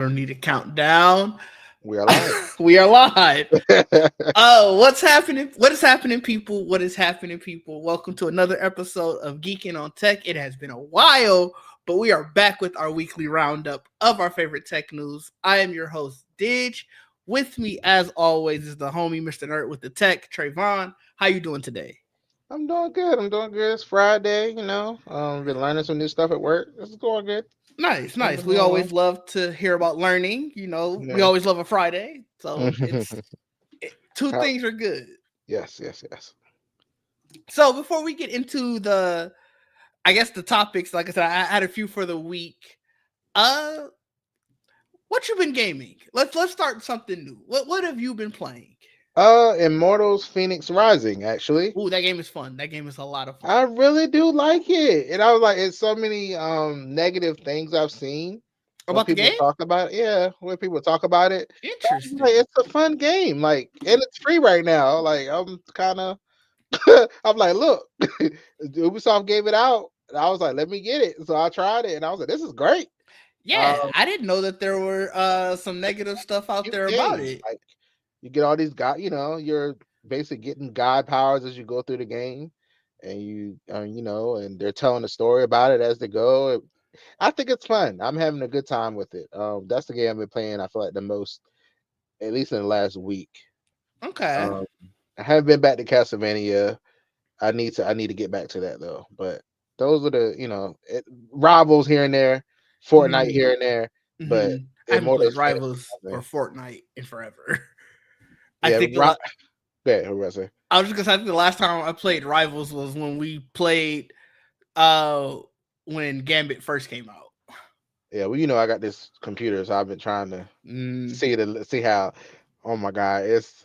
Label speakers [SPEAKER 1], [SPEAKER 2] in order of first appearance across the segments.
[SPEAKER 1] Don't need to count down.
[SPEAKER 2] We are live.
[SPEAKER 1] We are live. Oh, what's happening? What is happening, people? What is happening, people? Welcome to another episode of Geekin on Tech. It has been a while, but we are back with our weekly roundup of our favorite tech news. I am your host, Didge. With me, as always, is the homie, Mr. Nerd with the Tech, Trayvon. How you doing today?
[SPEAKER 2] I'm doing good. I'm doing good. It's Friday, you know. Been learning some new stuff at work. It's going good.
[SPEAKER 1] Nice,
[SPEAKER 2] I've
[SPEAKER 1] nice.
[SPEAKER 2] been
[SPEAKER 1] We
[SPEAKER 2] doing well.
[SPEAKER 1] always love to hear about learning. We
[SPEAKER 2] Yeah.
[SPEAKER 1] always love a Friday, so two
[SPEAKER 2] How-
[SPEAKER 1] things are good.
[SPEAKER 2] yes, yes, yes.
[SPEAKER 1] So before we get into I guess the topics, like I said, I had a few for the week. Uh, what you been gaming? Let's start something new. What have you been playing?
[SPEAKER 2] Immortals Phoenix Rising, actually.
[SPEAKER 1] Ooh, that game is fun. That game is a lot of fun.
[SPEAKER 2] I really do like it. And I was like, it's so many negative things I've seen when
[SPEAKER 1] About the
[SPEAKER 2] people
[SPEAKER 1] game?
[SPEAKER 2] talk about it. Yeah, when people talk about it. But I'm like,
[SPEAKER 1] Interesting.
[SPEAKER 2] it's a fun game. Like, and it's free right now. Like, I'm kind of I'm like, look, Ubisoft gave it out. And I was like, let me get it. So I tried it and I was like, this is great.
[SPEAKER 1] Yeah, I didn't know that there were some negative stuff out
[SPEAKER 2] Cute
[SPEAKER 1] there about
[SPEAKER 2] game.
[SPEAKER 1] it.
[SPEAKER 2] Like you get all these god, you're basically getting god powers as you go through the game, and and they're telling a story about it as they go. I think it's fun. I'm having a good time with it. That's the game I've been playing. I feel like the most, at least in the last week.
[SPEAKER 1] Okay.
[SPEAKER 2] Um, I haven't been back to Castlevania. I need to get back to that though. But those are rivals here and there, Fortnite
[SPEAKER 1] Mm-hmm.
[SPEAKER 2] here and there, but
[SPEAKER 1] I haven't played
[SPEAKER 2] Immortals Phoenix.
[SPEAKER 1] Rivals or Fortnite in forever. I
[SPEAKER 2] Yeah,
[SPEAKER 1] think the
[SPEAKER 2] right. Yeah, who was it?
[SPEAKER 1] I was just gonna say I think the last time I played Rivals was when we played uh when Gambit first came out.
[SPEAKER 2] Yeah, well, I got this computer, so I've been trying to
[SPEAKER 1] Mm,
[SPEAKER 2] see how. Oh my god, it's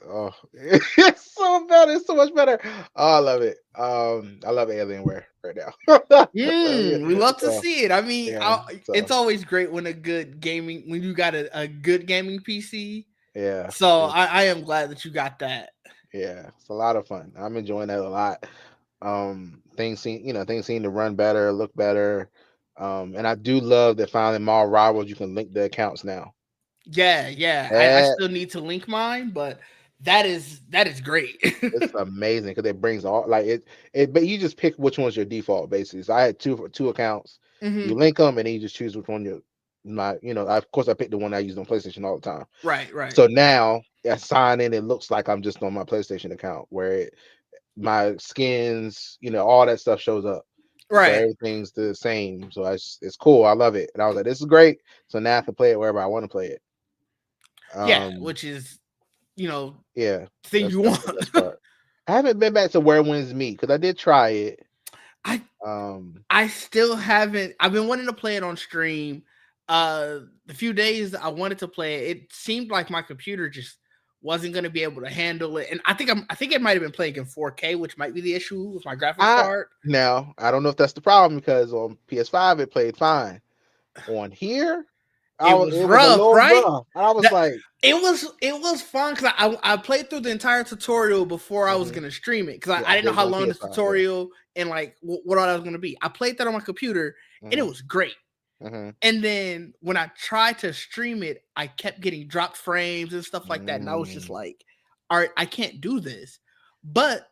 [SPEAKER 2] so better. It's so much better. Oh, I love it. I love Alienware right now.
[SPEAKER 1] we love to
[SPEAKER 2] so
[SPEAKER 1] see it. I mean,
[SPEAKER 2] yeah,
[SPEAKER 1] it's
[SPEAKER 2] so
[SPEAKER 1] always great when when you got a good gaming PC.
[SPEAKER 2] yeah,
[SPEAKER 1] So I am glad that you got that.
[SPEAKER 2] yeah, it's a lot of fun. I'm enjoying that a lot. Things seem to run better, look better. And I do love that finally Mall Rivals you can link the accounts now.
[SPEAKER 1] Yeah, yeah. I
[SPEAKER 2] That
[SPEAKER 1] still need to link mine, but that is great.
[SPEAKER 2] it's amazing because it brings all like it. But you just pick which one's your default basically. So I had two accounts. You
[SPEAKER 1] hmm
[SPEAKER 2] link them and then you just choose which one of course I picked the one I use on PlayStation all the time.
[SPEAKER 1] Right, right,
[SPEAKER 2] So now I sign in, it looks like I'm just on my PlayStation account where my skins, all that stuff shows up. So
[SPEAKER 1] right.
[SPEAKER 2] everything's the same. So it's cool. I love it. And I was like, this is great. So now I can play it wherever I want to play it.
[SPEAKER 1] Yeah,
[SPEAKER 2] Um,
[SPEAKER 1] which is you know
[SPEAKER 2] yeah,
[SPEAKER 1] thing
[SPEAKER 2] that's
[SPEAKER 1] you
[SPEAKER 2] that's
[SPEAKER 1] want.
[SPEAKER 2] the best part. I haven't been back to Where Winds Meet because I did try it.
[SPEAKER 1] I
[SPEAKER 2] Um,
[SPEAKER 1] I still haven't. I've been wanting to play it on stream. The few days I wanted to play it, it seemed like my computer just wasn't going to be able to handle it. And I think it might have been playing in 4K, which might be the issue with my graphics
[SPEAKER 2] I
[SPEAKER 1] card.
[SPEAKER 2] Now I don't know if that's the problem because on PS5 it played fine. On here,
[SPEAKER 1] It was
[SPEAKER 2] it was a
[SPEAKER 1] rough,
[SPEAKER 2] little
[SPEAKER 1] right?
[SPEAKER 2] rough. I was
[SPEAKER 1] That
[SPEAKER 2] like,
[SPEAKER 1] it was fun because I played through the entire tutorial before I was
[SPEAKER 2] mhm.
[SPEAKER 1] gonna stream it because
[SPEAKER 2] Yeah,
[SPEAKER 1] I
[SPEAKER 2] I
[SPEAKER 1] didn't know
[SPEAKER 2] played it
[SPEAKER 1] how
[SPEAKER 2] on
[SPEAKER 1] long this
[SPEAKER 2] PS5. Yeah.
[SPEAKER 1] tutorial and like what all that was gonna be. I played that on my computer and it
[SPEAKER 2] hmm
[SPEAKER 1] was great.
[SPEAKER 2] hmm
[SPEAKER 1] And then when I tried to stream it, I kept getting dropped frames and stuff like that, and I was just
[SPEAKER 2] mm
[SPEAKER 1] like, "All right, I can't do this." But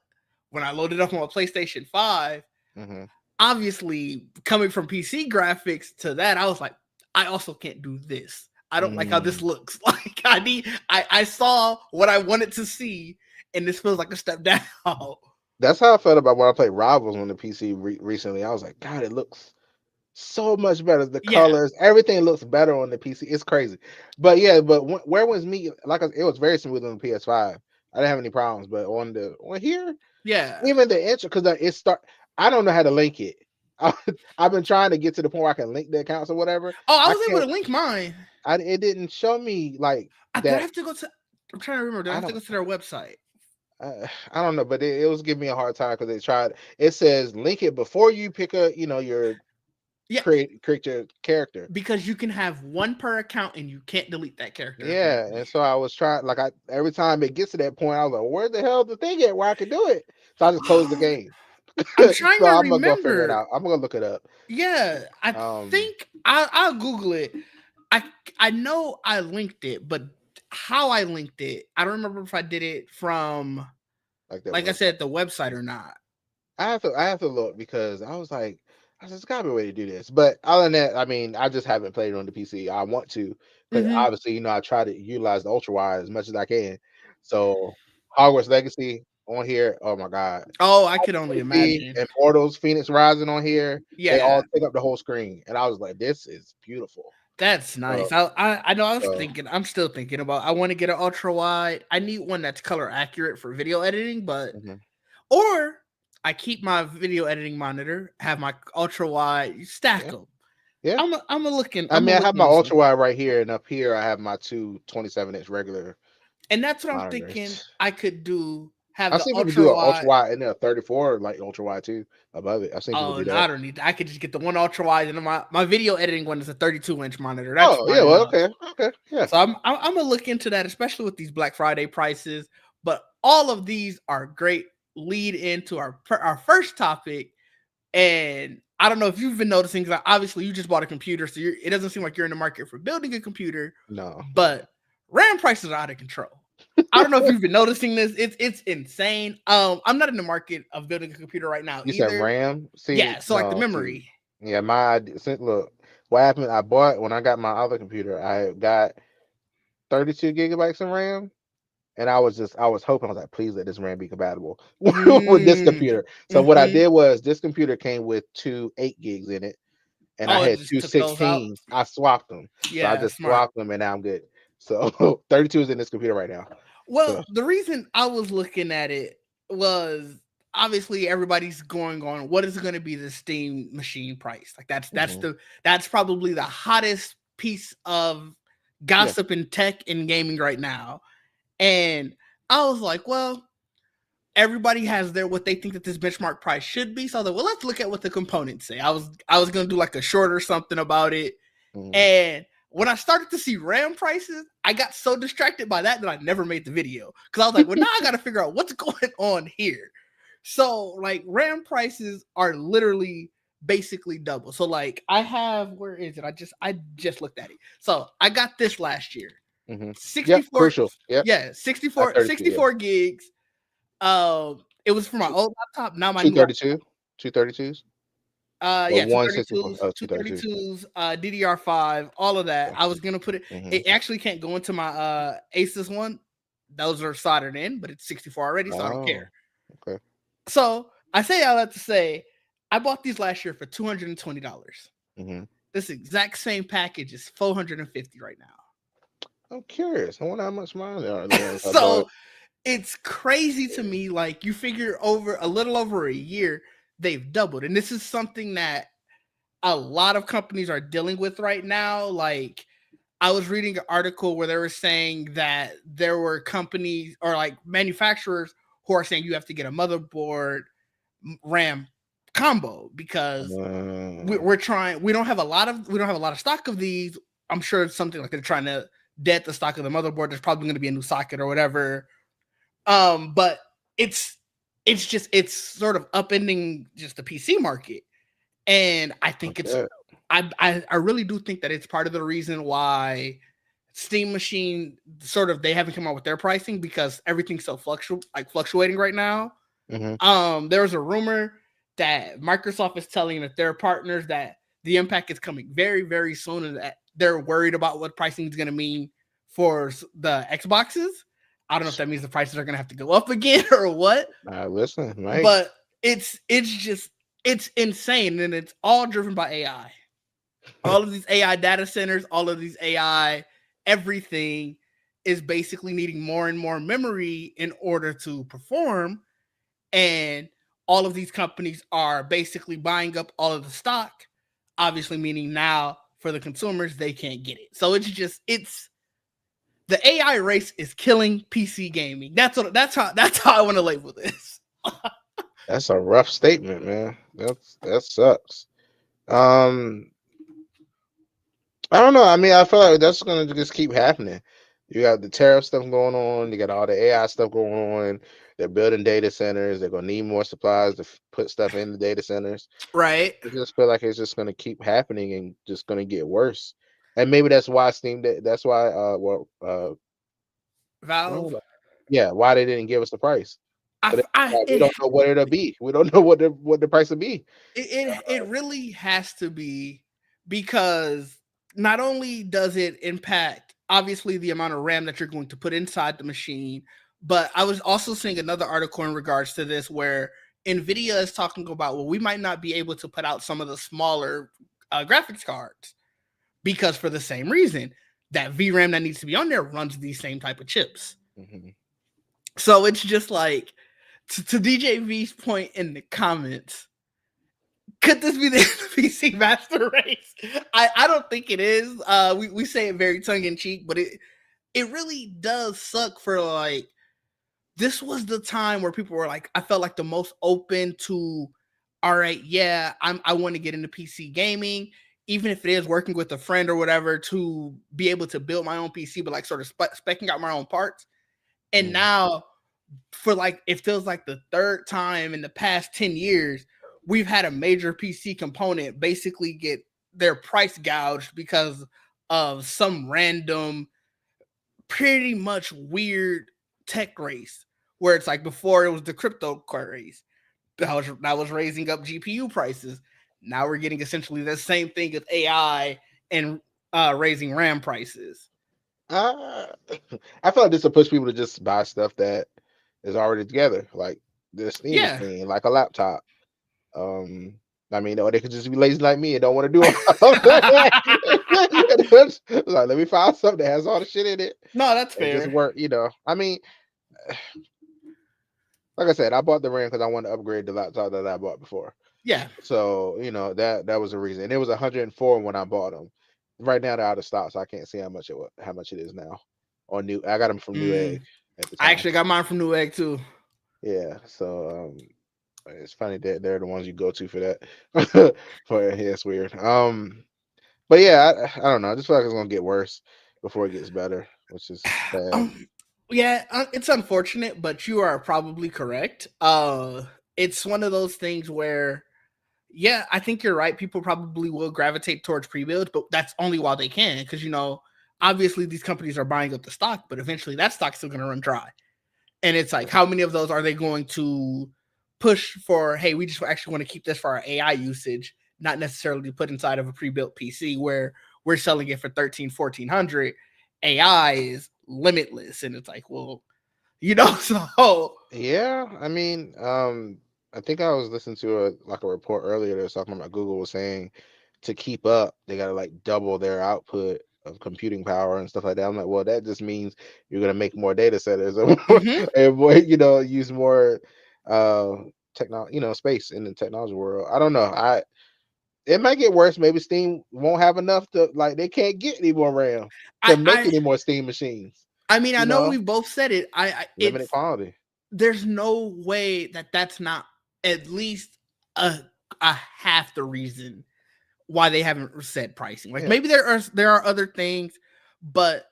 [SPEAKER 1] when I loaded up on my PlayStation 5,
[SPEAKER 2] hmm
[SPEAKER 1] obviously coming from PC graphics to that, I was like, I also can't do this. I don't like how this
[SPEAKER 2] mm
[SPEAKER 1] looks. Like I saw what I wanted to see, and this feels like a step down.
[SPEAKER 2] That's how I felt about when I played Rivals on the PC recently. I was like, God, it looks so much better. The
[SPEAKER 1] Yeah,
[SPEAKER 2] colors, everything looks better on the PC. It's crazy. But yeah, but where was me? It was very smooth on the PS5. I didn't have any problems. But on here,
[SPEAKER 1] yeah.
[SPEAKER 2] even the intro, because I don't know how to link it. I've been trying to get to the point where I can link the accounts or whatever.
[SPEAKER 1] Oh, I
[SPEAKER 2] I
[SPEAKER 1] was able
[SPEAKER 2] can't.
[SPEAKER 1] to link mine.
[SPEAKER 2] It didn't show me like
[SPEAKER 1] Did I
[SPEAKER 2] that.
[SPEAKER 1] have to go to? I'm trying to remember. Did I
[SPEAKER 2] I
[SPEAKER 1] have to
[SPEAKER 2] don't.
[SPEAKER 1] go to their website?
[SPEAKER 2] I don't know, but it was giving me a hard time because they tried. It says link it before you pick your
[SPEAKER 1] Yeah,
[SPEAKER 2] create your character.
[SPEAKER 1] because you can have one per account and you can't delete that character
[SPEAKER 2] Yeah,
[SPEAKER 1] apparently.
[SPEAKER 2] and so I was trying, like, every time it gets to that point, I was like, where the hell is the thing at where I can do it? So I just closed the
[SPEAKER 1] Oh,
[SPEAKER 2] game.
[SPEAKER 1] I'm trying
[SPEAKER 2] So
[SPEAKER 1] to
[SPEAKER 2] I'm gonna go figure it
[SPEAKER 1] remember.
[SPEAKER 2] out. I'm gonna look it up.
[SPEAKER 1] Yeah, I
[SPEAKER 2] Um,
[SPEAKER 1] think I'll Google it. I know I linked it, but how I linked it, I don't remember if I did it from,
[SPEAKER 2] like that
[SPEAKER 1] like I
[SPEAKER 2] website.
[SPEAKER 1] said, the website or not.
[SPEAKER 2] I have to look because I was like, there's gotta be a way to do this. But other than that, I mean, I just haven't played it on the PC. I want to, because
[SPEAKER 1] Hmm.
[SPEAKER 2] obviously, I try to utilize the ultra wide as much as I can. So Hogwarts Legacy on here, oh my god.
[SPEAKER 1] Oh, I could only
[SPEAKER 2] Legacy,
[SPEAKER 1] imagine.
[SPEAKER 2] Immortals, Phoenix Rising on here, they
[SPEAKER 1] Yeah,
[SPEAKER 2] all take up the whole screen. And I was like, this is beautiful.
[SPEAKER 1] that's
[SPEAKER 2] So,
[SPEAKER 1] nice. I know I was
[SPEAKER 2] so
[SPEAKER 1] thinking. I'm still thinking about. I want to get an ultra wide. I need one that's color accurate for video editing, but
[SPEAKER 2] mhm.
[SPEAKER 1] or I keep my video editing monitor, have my ultra wide, stack
[SPEAKER 2] Yeah,
[SPEAKER 1] them.
[SPEAKER 2] yeah.
[SPEAKER 1] I'm a looking.
[SPEAKER 2] I
[SPEAKER 1] I'm a
[SPEAKER 2] mean, I have
[SPEAKER 1] looking
[SPEAKER 2] my
[SPEAKER 1] into
[SPEAKER 2] ultra
[SPEAKER 1] it.
[SPEAKER 2] wide right here, and up here I have my two 27-inch regular
[SPEAKER 1] And that's what I'm thinking
[SPEAKER 2] monitors.
[SPEAKER 1] I could do. Have
[SPEAKER 2] I've
[SPEAKER 1] the
[SPEAKER 2] seen people
[SPEAKER 1] ultra
[SPEAKER 2] do an ultra
[SPEAKER 1] wide.
[SPEAKER 2] wide and then a 34 like ultra wide too above it. I've seen people
[SPEAKER 1] Oh
[SPEAKER 2] do
[SPEAKER 1] no,
[SPEAKER 2] that.
[SPEAKER 1] I don't need that. I could just get the one ultra wide, and my video editing one is a 32-inch monitor. That's
[SPEAKER 2] Oh yeah,
[SPEAKER 1] fine
[SPEAKER 2] well
[SPEAKER 1] enough.
[SPEAKER 2] okay, okay, yeah.
[SPEAKER 1] So I'm gonna look into that, especially with these Black Friday prices. But all of these are great lead into our first topic. And I don't know if you've been noticing, because obviously you just bought a computer, so it doesn't seem like you're in the market for building a computer.
[SPEAKER 2] No, no.
[SPEAKER 1] But RAM prices are out of control. I don't know if you've been noticing this. It's insane. I'm not in the market of building a computer right now
[SPEAKER 2] You said
[SPEAKER 1] either.
[SPEAKER 2] RAM? See,
[SPEAKER 1] Yeah, so like the
[SPEAKER 2] no, see,
[SPEAKER 1] memory.
[SPEAKER 2] yeah, look, what happened? I bought when I got my other computer. I got 32 gigabytes of RAM, and I was hoping, I was like, please let this RAM be compatible with this
[SPEAKER 1] Mm,
[SPEAKER 2] computer. So what I
[SPEAKER 1] mm-hmm.
[SPEAKER 2] did was this computer came with two 8 gigs in it, and I
[SPEAKER 1] Oh, it
[SPEAKER 2] had
[SPEAKER 1] just
[SPEAKER 2] two
[SPEAKER 1] took those out.
[SPEAKER 2] 16s. I swapped them. So I
[SPEAKER 1] Yeah,
[SPEAKER 2] just
[SPEAKER 1] smart.
[SPEAKER 2] swapped them and now I'm good. So 32 is in this computer right now. So
[SPEAKER 1] Well, the reason I was looking at it was obviously everybody's going on what is going to be the Steam machine price. Like
[SPEAKER 2] mhm.
[SPEAKER 1] that's probably the hottest piece of
[SPEAKER 2] Yeah.
[SPEAKER 1] gossip in tech and gaming right now. And I was like, well, everybody has their what they think that this benchmark price should be. So I was like, well, let's look at what the components say. I was gonna do like a short or something about it.
[SPEAKER 2] Mhm.
[SPEAKER 1] And when I started to see RAM prices, I got so distracted by that I never made the video. Because I was like, well, now I gotta figure out what's going on here. So like RAM prices are literally basically double. So like I have, where is it? I just looked at it. So I got this last year.
[SPEAKER 2] Mhm. Yep,
[SPEAKER 1] 64,
[SPEAKER 2] crucial. Yep.
[SPEAKER 1] yeah,
[SPEAKER 2] At
[SPEAKER 1] 64,
[SPEAKER 2] 32, yeah.
[SPEAKER 1] 64 gigs. It was for my
[SPEAKER 2] Two,
[SPEAKER 1] old laptop. Now my new laptop.
[SPEAKER 2] 232, 232s or
[SPEAKER 1] Yeah,
[SPEAKER 2] 164.
[SPEAKER 1] 232s,
[SPEAKER 2] Oh, 232.
[SPEAKER 1] 232s, DDR5, all of that. I was gonna put it.
[SPEAKER 2] Mm-hmm.
[SPEAKER 1] It actually can't go into my Asus one. Those are soldered in, but it's 64 already, so I don't care.
[SPEAKER 2] Oh, okay.
[SPEAKER 1] So I say all that to say, I bought these last year for $220.
[SPEAKER 2] Mm-hmm.
[SPEAKER 1] This exact same package is 450 right now.
[SPEAKER 2] I'm curious. I wonder how much mine are the ones I bought.
[SPEAKER 1] So it's crazy to me. Like you figure over a little over a year, they've doubled, and this is something that a lot of companies are dealing with right now. Like I was reading an article where they were saying that there were companies or like manufacturers who are saying you have to get a motherboard RAM combo because
[SPEAKER 2] Uh,
[SPEAKER 1] we don't have a lot of stock of these. I'm sure it's something like they're trying to debt the stock of the motherboard. There's probably going to be a new socket or whatever. But it's it's sort of upending just the PC market, and I think it's
[SPEAKER 2] okay.
[SPEAKER 1] I really do think that it's part of the reason why Steam Machine sort of they haven't come out with their pricing because everything's so fluctuating right now.
[SPEAKER 2] Mm-hmm.
[SPEAKER 1] There's a rumor that Microsoft is telling that their partners that the impact is coming very, very soon, and that they're worried about what pricing is going to mean for the Xboxes. I don't know if that means the prices are going to have to go up again or what,
[SPEAKER 2] Listen, Mike.
[SPEAKER 1] but it's insane, and it's all driven by AI. All of these AI data centers, all of these AI, everything is basically needing more and more memory in order to perform. And all of these companies are basically buying up all of the stock, obviously, meaning now for the consumers, they can't get it. So it's the AI race is killing PC gaming. That's how I want to label this.
[SPEAKER 2] That's a rough statement, man. That sucks. Um, I don't know. I mean, I feel like that's gonna just keep happening. You got the tariff stuff going on. You got all the AI stuff going on. They're building data centers. They're gonna need more supplies to put stuff in the data centers.
[SPEAKER 1] Right.
[SPEAKER 2] I just feel like it's just gonna keep happening and just gonna get worse. And maybe that's why that's why
[SPEAKER 1] Valve.
[SPEAKER 2] well, yeah, why they didn't give us the price.
[SPEAKER 1] I,
[SPEAKER 2] But
[SPEAKER 1] I
[SPEAKER 2] we
[SPEAKER 1] it
[SPEAKER 2] don't know what it'll be. We don't know what the price will be.
[SPEAKER 1] it really has to be, because not only does it impact obviously the amount of RAM that you're going to put inside the machine, but I was also seeing another article in regards to this where Nvidia is talking about, well, we might not be able to put out some of the smaller graphics cards because for the same reason that VRAM that needs to be on there runs these same type of chips.
[SPEAKER 2] Mm-hmm.
[SPEAKER 1] So it's just like, to DJ V's point in the comments, could this be the PC master race? I don't think it is. We say it very tongue in cheek, but it really does suck for, like, this was the time where people were like, I felt like the most open to, all right, yeah, I want to get into PC gaming, even if it is working with a friend or whatever, to be able to build my own PC, but like sort of specking out my own parts. And
[SPEAKER 2] Mm-hmm.
[SPEAKER 1] now, for like, it feels like the third time in the past 10 years, we've had a major PC component basically get their price gouged because of some random, pretty much weird tech race. Where it's like, before it was the crypto race that was raising up GPU prices. Now we're getting essentially the same thing with AI and raising RAM prices.
[SPEAKER 2] Uh, I feel like this will push people to just buy stuff that is already together, like the Steam
[SPEAKER 1] Yeah.
[SPEAKER 2] machine, like a laptop. Um, I mean, or they could just be lazy like me and don't want to do all that. Like, let me find something that has all the shit in it
[SPEAKER 1] No, that's
[SPEAKER 2] and just
[SPEAKER 1] fair.
[SPEAKER 2] work. I mean, like I said, I bought the RAM because I wanted to upgrade the laptop that I bought before.
[SPEAKER 1] Yeah.
[SPEAKER 2] So that was a reason. And it was 104 when I bought them. Right now they're out of stock, so I can't see how much it is now. On new, I got them from Newegg at the
[SPEAKER 1] I
[SPEAKER 2] time.
[SPEAKER 1] actually got mine from Newegg too.
[SPEAKER 2] Yeah, so it's funny that they're the ones you go to for that. For yeah, it's weird. But yeah, I don't know. I just feel like it's gonna get worse before it gets better, which is sad.
[SPEAKER 1] Um, yeah, it's unfortunate, but you are probably correct. It's one of those things where, yeah, I think you're right. People probably will gravitate towards pre-builds, but that's only while they can, because obviously these companies are buying up the stock, but eventually that stock's still going to run dry. And it's like, how many of those are they going to push for? Hey, we just actually want to keep this for our AI usage, not necessarily put inside of a pre-built PC where we're selling it for 13, 1400. AI is limitless, and it's like, well, so
[SPEAKER 2] Yeah, I mean, I think I was listening to a report earlier that was talking about Google was saying to keep up, they gotta like double their output of computing power and stuff like that. I'm like, well, that just means you're gonna make more data centers and more,
[SPEAKER 1] hmm
[SPEAKER 2] and more, use more uh technology, space in the technology world. I don't know. It might get worse. Maybe Steam won't have enough to like they can't get any more RAM to
[SPEAKER 1] I,
[SPEAKER 2] make
[SPEAKER 1] I,
[SPEAKER 2] any more Steam machines.
[SPEAKER 1] I mean, I
[SPEAKER 2] You
[SPEAKER 1] know
[SPEAKER 2] know,
[SPEAKER 1] we both said it.
[SPEAKER 2] limited quality.
[SPEAKER 1] There's no way that that's not at least a half the reason why they haven't set pricing. Like,
[SPEAKER 2] Yeah,
[SPEAKER 1] maybe there are other things, but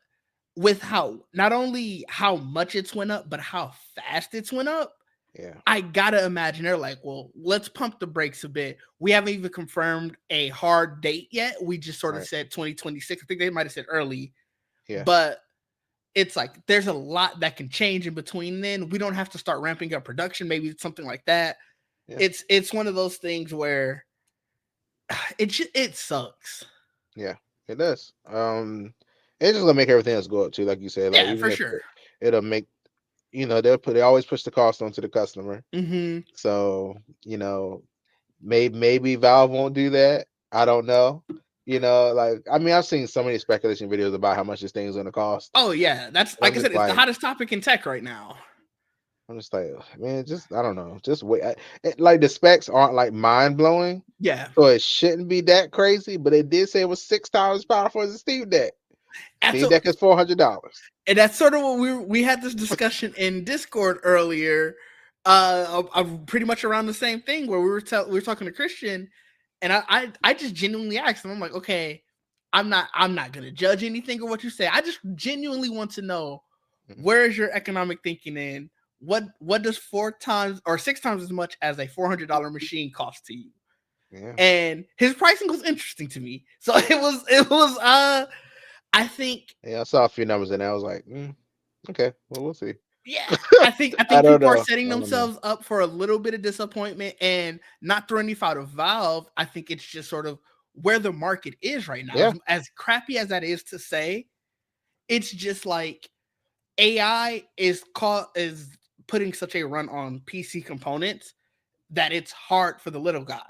[SPEAKER 1] with how, not only how much it's went up, but how fast it's went up,
[SPEAKER 2] yeah,
[SPEAKER 1] I gotta imagine they're like, well, let's pump the brakes a bit. We haven't even confirmed a hard date yet. We just sort of
[SPEAKER 2] right,
[SPEAKER 1] said 2026. I think they might have said early,
[SPEAKER 2] yeah,
[SPEAKER 1] but it's like there's a lot that can change in between then. We don't have to start ramping up production, maybe it's something like that.
[SPEAKER 2] yeah.
[SPEAKER 1] It's one of those things where it sucks.
[SPEAKER 2] Yeah, it does. It's just gonna make everything else go up too, like you said. Like
[SPEAKER 1] Yeah,
[SPEAKER 2] even
[SPEAKER 1] for
[SPEAKER 2] if
[SPEAKER 1] sure.
[SPEAKER 2] it'll make they always push the cost onto the customer.
[SPEAKER 1] Hmm.
[SPEAKER 2] So maybe Valve won't do that. I don't know. Like I mean, I've seen so many speculation videos about how much this thing's gonna cost.
[SPEAKER 1] Oh yeah, that's,
[SPEAKER 2] And
[SPEAKER 1] like I said, it's the hottest topic in tech right now.
[SPEAKER 2] I'm just like, man, just I don't know, just wait. Like the specs aren't like mind blowing,
[SPEAKER 1] Yeah,
[SPEAKER 2] so it shouldn't be that crazy. But it did say it was 6 times as powerful as a Steam Deck.
[SPEAKER 1] that's
[SPEAKER 2] Steam Deck is $400.
[SPEAKER 1] and that's sort of what we had this discussion in Discord earlier. Pretty much around the same thing where we were talking to Christian, and I just genuinely asked him. I'm like, okay, I'm not gonna judge anything or what you say. I just genuinely want to know,
[SPEAKER 2] Mhm.
[SPEAKER 1] where is your economic thinking in? What does 4 times or 6 times as much as a $400 machine cost to you?
[SPEAKER 2] Yeah.
[SPEAKER 1] and his pricing was interesting to me. So it was I think
[SPEAKER 2] Yeah, I saw a few numbers and I was like, okay, well, we'll see.
[SPEAKER 1] yeah, I
[SPEAKER 2] I
[SPEAKER 1] think
[SPEAKER 2] don't
[SPEAKER 1] people are
[SPEAKER 2] know.
[SPEAKER 1] setting
[SPEAKER 2] I don't know.
[SPEAKER 1] themselves up for a little bit of disappointment, and not throwing any out of Valve. I think it's just sort of where the market is right now.
[SPEAKER 2] Yeah,
[SPEAKER 1] As crappy as that is to say, it's just like AI is putting such a run on PC components that it's hard for the little guy.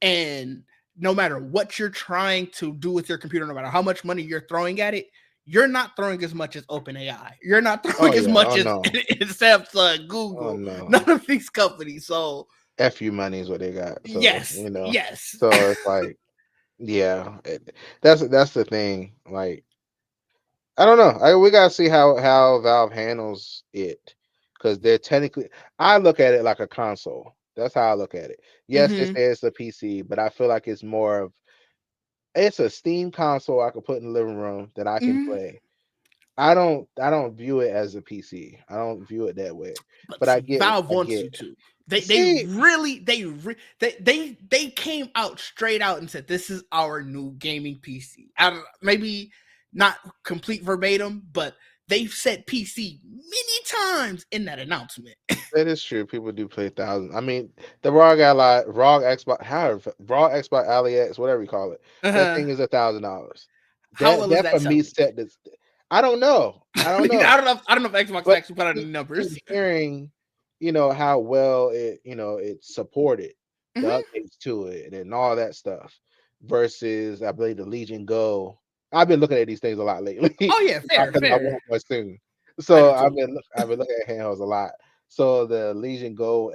[SPEAKER 1] And no matter what you're trying to do with your computer, no matter how much money you're throwing at it, you're not throwing as much as OpenAI. You're not
[SPEAKER 2] oh
[SPEAKER 1] throwing as
[SPEAKER 2] yeah,
[SPEAKER 1] much
[SPEAKER 2] oh
[SPEAKER 1] as
[SPEAKER 2] no,
[SPEAKER 1] Samsung,
[SPEAKER 2] oh
[SPEAKER 1] Google,
[SPEAKER 2] no.
[SPEAKER 1] none of these companies. So
[SPEAKER 2] FU money is what they got. So
[SPEAKER 1] yes, yes.
[SPEAKER 2] so it's like, yeah, that's the thing. Like, I don't know. We gotta see how Valve handles it, because they're technically. I look at it like a console. That's how I look at it. Yes, they
[SPEAKER 1] Hmm.
[SPEAKER 2] say it's a PC, but I feel like it's more of it's a Steam console I could put in the living room that I can
[SPEAKER 1] Hmm.
[SPEAKER 2] play. I don't view it as a PC. I don't view it that way.
[SPEAKER 1] But
[SPEAKER 2] But I
[SPEAKER 1] see,
[SPEAKER 2] get
[SPEAKER 1] Valve
[SPEAKER 2] I
[SPEAKER 1] wants
[SPEAKER 2] get
[SPEAKER 1] you to. They
[SPEAKER 2] see
[SPEAKER 1] really they came out straight out and said this is our new gaming PC. I don't, maybe not complete verbatim, but they've said PC many times in that announcement.
[SPEAKER 2] that is true. People do play thousands. I mean, the raw Xbox, however, raw Xbox AliEx, whatever you call it, that
[SPEAKER 1] Uh,
[SPEAKER 2] thing is $1,000.
[SPEAKER 1] how
[SPEAKER 2] That
[SPEAKER 1] well is
[SPEAKER 2] that
[SPEAKER 1] that
[SPEAKER 2] for me
[SPEAKER 1] selling?
[SPEAKER 2] set this. I don't know. I
[SPEAKER 1] I
[SPEAKER 2] don't
[SPEAKER 1] mean,
[SPEAKER 2] know.
[SPEAKER 1] I don't know if Xbox
[SPEAKER 2] But
[SPEAKER 1] actually put out any
[SPEAKER 2] keep
[SPEAKER 1] numbers.
[SPEAKER 2] hearing, how well it supported the
[SPEAKER 1] Hmm.
[SPEAKER 2] updates to it and all that stuff. Versus, I believe the Legion Go. I've been looking at these things a lot lately
[SPEAKER 1] Oh yeah, fair,
[SPEAKER 2] because I
[SPEAKER 1] fair.
[SPEAKER 2] want one soon.
[SPEAKER 1] I
[SPEAKER 2] So
[SPEAKER 1] do too.
[SPEAKER 2] I've been looking at handhelds a lot. So the Legion Go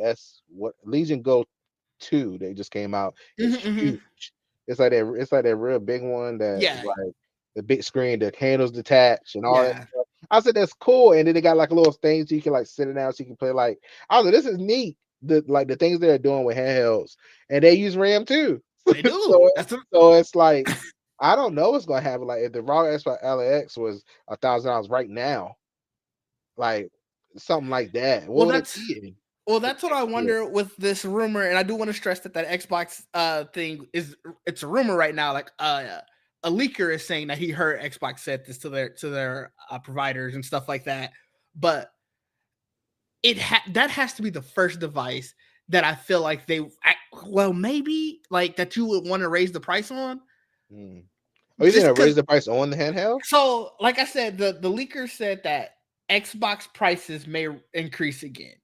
[SPEAKER 2] 2 they just came out is
[SPEAKER 1] Hmm. Hmm.
[SPEAKER 2] huge. It's like that real big one that
[SPEAKER 1] Yeah,
[SPEAKER 2] like the big screen, the handles detached and all that
[SPEAKER 1] yeah.
[SPEAKER 2] stuff. I said that's cool, and then they got like a little thing so you can like sit it down so you can play. Like I was like, this is neat. The things they're doing with handhelds, and they use RAM too.
[SPEAKER 1] They do.
[SPEAKER 2] so
[SPEAKER 1] That's what,
[SPEAKER 2] so it's like I don't know what's gonna happen. Like if the raw Xbox LX was $1,000 right now, like something like that,
[SPEAKER 1] well.
[SPEAKER 2] what would it be in?
[SPEAKER 1] That's what I wonder with this rumor, and I do want to stress that Xbox thing is it's a rumor right now. Like a leaker is saying that he heard Xbox said this to their providers and stuff like that. But that has to be the first device that I feel like well, maybe like that you would want to raise the price on,
[SPEAKER 2] Hmm. Oh, you think
[SPEAKER 1] just
[SPEAKER 2] I
[SPEAKER 1] because.
[SPEAKER 2] raise the price on the handheld?
[SPEAKER 1] So like I said, the leaker said that Xbox prices may increase again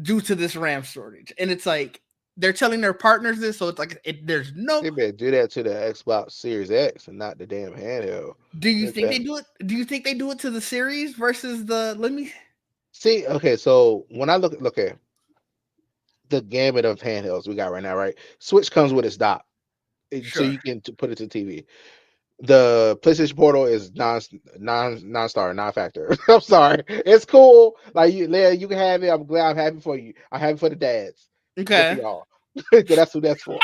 [SPEAKER 1] due to this RAM shortage. And it's like they're telling their partners this, so it's like there's no.
[SPEAKER 2] They better do that to the Xbox Series X and not the damn handheld.
[SPEAKER 1] Do you
[SPEAKER 2] Like
[SPEAKER 1] think they
[SPEAKER 2] that.
[SPEAKER 1] do it? Do you think they do it to the series versus the? Let me.
[SPEAKER 2] See, okay, so when I look at the gamut of handhelds we got right now, right? Switch comes with its dock, so
[SPEAKER 1] Sure.
[SPEAKER 2] you can put it to TV. The PlayStation Portal is non-star, non-factor. I'm sorry, it's cool. Like Leah, you can have it. I'm glad. I'm happy for you. I'm happy for the dads. Good for
[SPEAKER 1] Okay.
[SPEAKER 2] y'all. 'Cause that's who that's for.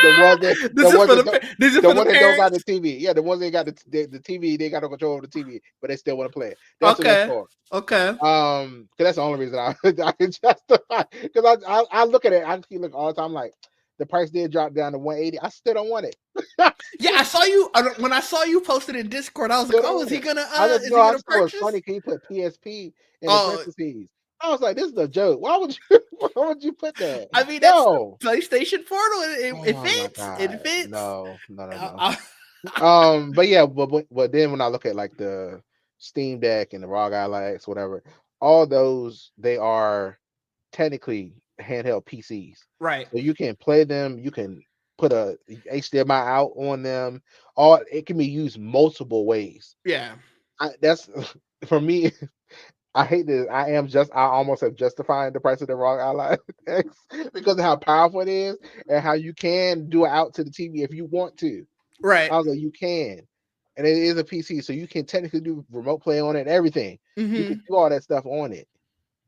[SPEAKER 2] the ones that the
[SPEAKER 1] This is
[SPEAKER 2] ones
[SPEAKER 1] for
[SPEAKER 2] that
[SPEAKER 1] the
[SPEAKER 2] don't
[SPEAKER 1] this is
[SPEAKER 2] the
[SPEAKER 1] for the
[SPEAKER 2] one that don't got the
[SPEAKER 1] parents.
[SPEAKER 2] TV. Yeah, the ones that got the TV, they got no control of the TV, but they still want to play it. That's what that's
[SPEAKER 1] Okay.
[SPEAKER 2] for.
[SPEAKER 1] Okay.
[SPEAKER 2] Because that's the only reason I can justify. Because I look at it, I keep looking all the time. Like the price did drop down to 180. I still don't want it. I
[SPEAKER 1] Yeah, I saw you when I saw you posted in Discord. I was like,
[SPEAKER 2] still don't
[SPEAKER 1] oh,
[SPEAKER 2] want it. I just
[SPEAKER 1] is
[SPEAKER 2] know.
[SPEAKER 1] he
[SPEAKER 2] I
[SPEAKER 1] gonna
[SPEAKER 2] just thought it was
[SPEAKER 1] purchase?
[SPEAKER 2] funny. Can you put PSP in the
[SPEAKER 1] Oh,
[SPEAKER 2] parentheses? I was like, this is a joke. Why would you? Why would you put that?
[SPEAKER 1] I mean that's the
[SPEAKER 2] No.
[SPEAKER 1] PlayStation Portal. It
[SPEAKER 2] Oh my
[SPEAKER 1] fits. It
[SPEAKER 2] god.
[SPEAKER 1] fits.
[SPEAKER 2] No. No. No.
[SPEAKER 1] Uh,
[SPEAKER 2] No.
[SPEAKER 1] uh,
[SPEAKER 2] But yeah, but then when I look at like the Steam Deck and the ROG Ally X, whatever, all those they are technically handheld PCs.
[SPEAKER 1] right.
[SPEAKER 2] So you can play them, you can put a HDMI out on them. All it can be used multiple ways.
[SPEAKER 1] Yeah.
[SPEAKER 2] That's for me. I hate this. I almost have justified the price of the ROG Ally X because of how powerful it is and how you can do it out to the TV if you want to.
[SPEAKER 1] Right.
[SPEAKER 2] I was like, you can. And it is a PC, so you can technically do remote play on it and everything. You can
[SPEAKER 1] Hmm.
[SPEAKER 2] do all that stuff on it.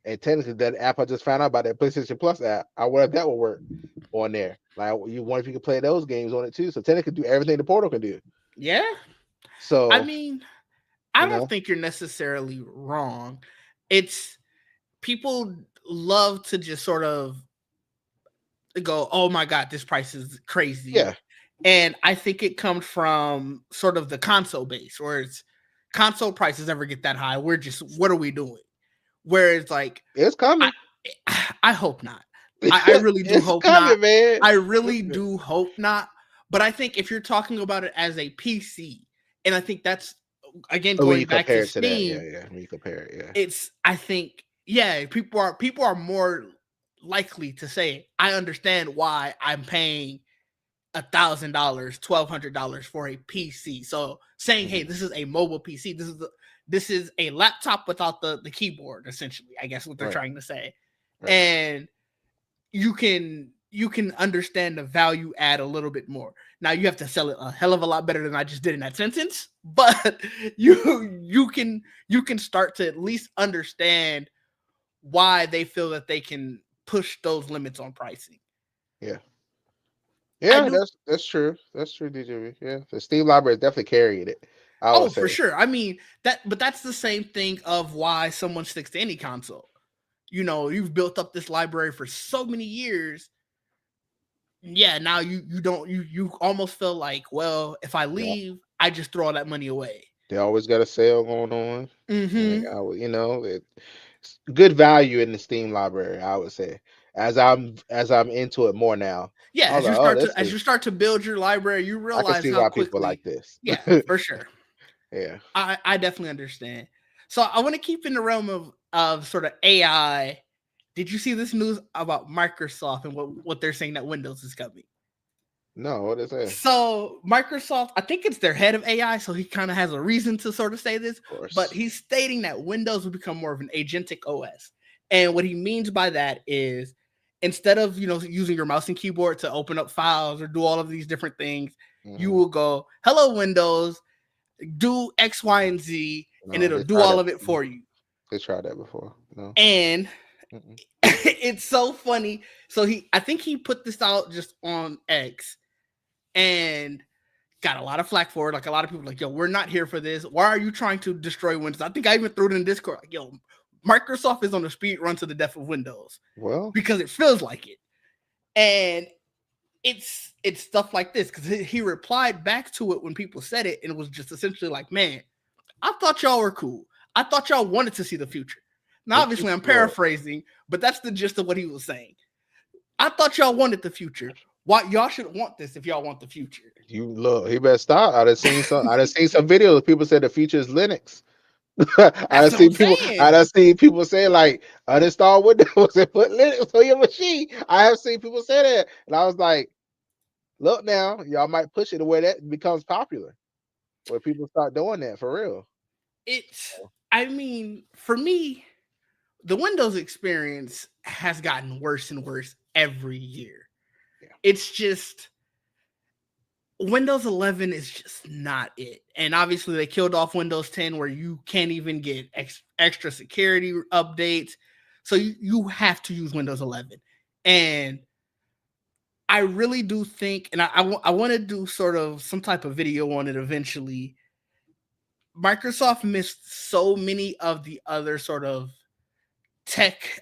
[SPEAKER 2] And technically, that app I just found out about, that PlayStation Plus app, I wonder if that will work on there. Like, you wonder if you can play those games on it too. So technically, do everything the Portal can do.
[SPEAKER 1] Yeah. I
[SPEAKER 2] So
[SPEAKER 1] mean,
[SPEAKER 2] you
[SPEAKER 1] I don't
[SPEAKER 2] know,
[SPEAKER 1] think you're necessarily wrong. It's people love to just sort of go, oh my god, this price is crazy.
[SPEAKER 2] Yeah,
[SPEAKER 1] And I think it comes from sort of the console base, where it's console prices never get that high. We're just, what are we doing? Whereas like
[SPEAKER 2] it's
[SPEAKER 1] I
[SPEAKER 2] coming.
[SPEAKER 1] I hope not. I really do
[SPEAKER 2] It's
[SPEAKER 1] hope not.
[SPEAKER 2] coming, man.
[SPEAKER 1] I really do hope not. But I think if you're talking about it as a PC, and I think that's again
[SPEAKER 2] When you
[SPEAKER 1] going back to
[SPEAKER 2] compare it to that, yeah,
[SPEAKER 1] Steam,
[SPEAKER 2] yeah. When you compare it, yeah,
[SPEAKER 1] it's I think yeah, people are more likely to say, I understand why I'm paying $1,000, $1,200 for a PC. So saying, hey,
[SPEAKER 2] hmm
[SPEAKER 1] this is a mobile PC. This is a laptop without the keyboard, essentially, I guess what they're
[SPEAKER 2] right,
[SPEAKER 1] trying to say.
[SPEAKER 2] right.
[SPEAKER 1] And you can understand the value add a little bit more. Now you have to sell it a hell of a lot better than I just did in that sentence, but you can start to at least understand why they feel that they can push those limits on pricing.
[SPEAKER 2] Yeah,
[SPEAKER 1] I
[SPEAKER 2] yeah.
[SPEAKER 1] do.
[SPEAKER 2] That's true. That's true, DJB. Yeah, the Steam library is definitely carrying it. I would
[SPEAKER 1] Oh,
[SPEAKER 2] say,
[SPEAKER 1] for sure. I mean but that's the same thing of why someone sticks to any console. You've built up this library for so many years. Yeah, now you don't you almost feel like, well, if I
[SPEAKER 2] yeah,
[SPEAKER 1] leave, I just throw all that money away.
[SPEAKER 2] they always got a sale going on. Like
[SPEAKER 1] Mm-hmm.
[SPEAKER 2] it's good value in the Steam library. I would say, as I'm into it more now,
[SPEAKER 1] Yeah,
[SPEAKER 2] I was like, oh, this
[SPEAKER 1] as
[SPEAKER 2] is.
[SPEAKER 1] you start to build your library, you
[SPEAKER 2] I can
[SPEAKER 1] realize
[SPEAKER 2] see
[SPEAKER 1] how
[SPEAKER 2] why people
[SPEAKER 1] quickly.
[SPEAKER 2] like this.
[SPEAKER 1] Yeah, for sure.
[SPEAKER 2] Yeah.
[SPEAKER 1] I definitely understand. So I want to keep in the realm of sort of AI. Did you see this news about Microsoft and what they're saying that Windows is coming?
[SPEAKER 2] No, what is that? Of
[SPEAKER 1] So Microsoft, I think it's their head of AI, so he kind of has a reason to sort of say this, but
[SPEAKER 2] course.
[SPEAKER 1] he's stating that Windows will become more of an agentic OS. And what he means by that is, instead of using your mouse and keyboard to open up files or do all of these different things, you
[SPEAKER 2] hmm
[SPEAKER 1] will go, hello Windows, do X, Y, and Z, and
[SPEAKER 2] No,
[SPEAKER 1] it'll
[SPEAKER 2] they
[SPEAKER 1] do
[SPEAKER 2] tried
[SPEAKER 1] all
[SPEAKER 2] that
[SPEAKER 1] of it
[SPEAKER 2] before.
[SPEAKER 1] for you.
[SPEAKER 2] They tried that before. No.
[SPEAKER 1] And
[SPEAKER 2] Mm-mm.
[SPEAKER 1] it's so funny. So I think he put this out just on X and got a lot of flack for it. Like, a lot of people like, yo, we're not here for this. Why are you trying to destroy Windows? I think I even threw it in Discord. Like, yo, Microsoft is on the speed run to the death of Windows
[SPEAKER 2] Well,
[SPEAKER 1] because it feels like it. And it's stuff like this, because he replied back to it when people said it, and it was just essentially like, man, I thought y'all were cool. I thought y'all wanted to see the future. Now,
[SPEAKER 2] the
[SPEAKER 1] obviously,
[SPEAKER 2] future
[SPEAKER 1] I'm
[SPEAKER 2] what?
[SPEAKER 1] paraphrasing, but that's the gist of what he was saying. I thought y'all wanted the future. Why y'all should want this if y'all want the future?
[SPEAKER 2] You look, he better stop. I done seen some videos. People said the future is Linux. I done
[SPEAKER 1] That's what I'm
[SPEAKER 2] seen people. I
[SPEAKER 1] saying.
[SPEAKER 2] done seen people say like uninstall Windows and put Linux on your machine. I have seen people say that, and I was like, look now, y'all might push it to where that becomes popular, where people start doing that for real.
[SPEAKER 1] It's, I mean, for me, the Windows experience has gotten worse and worse every year.
[SPEAKER 2] Yeah.
[SPEAKER 1] It's just Windows 11 is just not it. And obviously, they killed off Windows 10, where you can't even get extra security updates. So you have to use Windows 11. And I really do think, and I want to do sort of some type of video on it eventually. Microsoft missed so many of the other sort of tech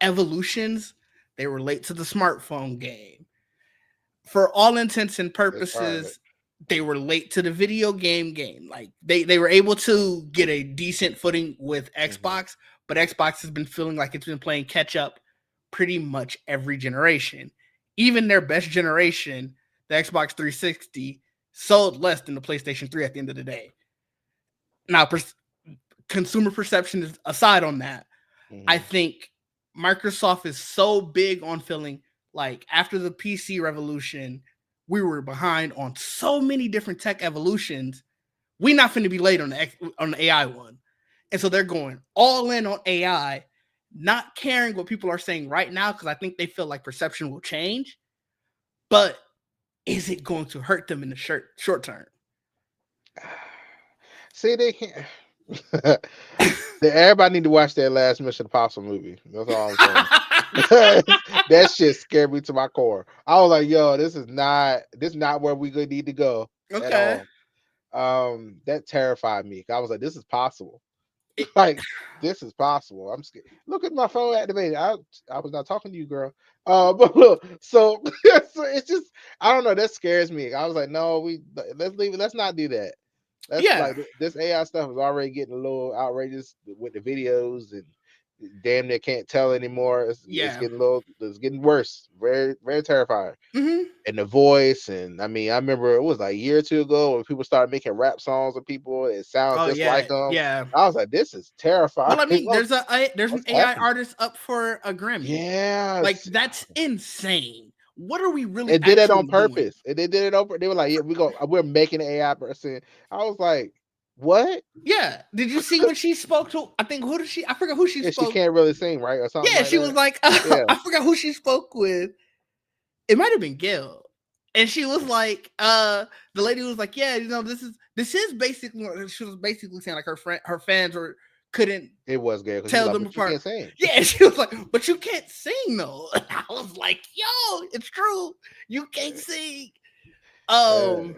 [SPEAKER 1] evolutions. They were late to the smartphone game. For all intents and
[SPEAKER 2] They tried it.
[SPEAKER 1] purposes, they were late to the video game. Like, they were able to get a decent footing with
[SPEAKER 2] hmm
[SPEAKER 1] Xbox, but Xbox has been feeling like it's been playing catch up pretty much every generation. Even their best generation, the Xbox 360, sold less than the PlayStation 3 at the end of the day. Now, consumer perception is aside on that, I
[SPEAKER 2] hmm
[SPEAKER 1] think Microsoft is so big on feeling like, after the PC revolution, we were behind on so many different tech evolutions. We not finna be late on the AI one, and so they're going all in on AI, not caring what people are saying right now, because I think they feel like perception will change. But is it going to hurt them in the short term?
[SPEAKER 2] See, they can't. Everybody need to watch that last Mission Impossible movie. That's all I'm saying. That shit scared me to my core. I was like, "Yo, this is not where we need to go at
[SPEAKER 1] Okay.
[SPEAKER 2] all." That terrified me. I was like, "This is possible."
[SPEAKER 1] It,
[SPEAKER 2] Like this is possible. I'm scared. Look at my phone activated. I was not talking to you, girl. But look, so, so it's just I don't know. That scares me. I was like, no, let's leave it. Let's not do that. That's
[SPEAKER 1] yeah,
[SPEAKER 2] like this AI stuff is already getting a little outrageous with the videos and damn near can't tell anymore. It's
[SPEAKER 1] yeah.
[SPEAKER 2] getting a little. It's getting worse. Very very terrifying.
[SPEAKER 1] Hmm.
[SPEAKER 2] And the voice, and I mean, I remember it was like a year or two ago when people started making rap songs of people. It sounds
[SPEAKER 1] Oh
[SPEAKER 2] just
[SPEAKER 1] yeah,
[SPEAKER 2] like them.
[SPEAKER 1] yeah.
[SPEAKER 2] I was like, this is terrifying.
[SPEAKER 1] Well, I mean, there's an
[SPEAKER 2] What's
[SPEAKER 1] AI
[SPEAKER 2] happening?
[SPEAKER 1] artist up for a Grammy. Like
[SPEAKER 2] Yes,
[SPEAKER 1] that's insane. What are we really
[SPEAKER 2] it did it on
[SPEAKER 1] actually doing?
[SPEAKER 2] purpose. And they did it over. They were like, yeah, we're making an AI person. I was like, what?
[SPEAKER 1] Yeah. Did you see when she spoke to? I think who did she? I forgot who she
[SPEAKER 2] And she
[SPEAKER 1] spoke.
[SPEAKER 2] can't really sing, right, or something
[SPEAKER 1] Yeah,
[SPEAKER 2] like
[SPEAKER 1] she was
[SPEAKER 2] that.
[SPEAKER 1] like,
[SPEAKER 2] Yeah.
[SPEAKER 1] I forgot who she spoke with. It might have been Gail. And she was like, the lady was like, yeah, this is basically what she was basically saying, like her fans couldn't
[SPEAKER 2] It was gay because she was
[SPEAKER 1] tell
[SPEAKER 2] like,
[SPEAKER 1] them
[SPEAKER 2] but you
[SPEAKER 1] apart.
[SPEAKER 2] can't sing.
[SPEAKER 1] Yeah, she was like, but you can't sing though. And I was like, yo, it's true. You can't sing. Um,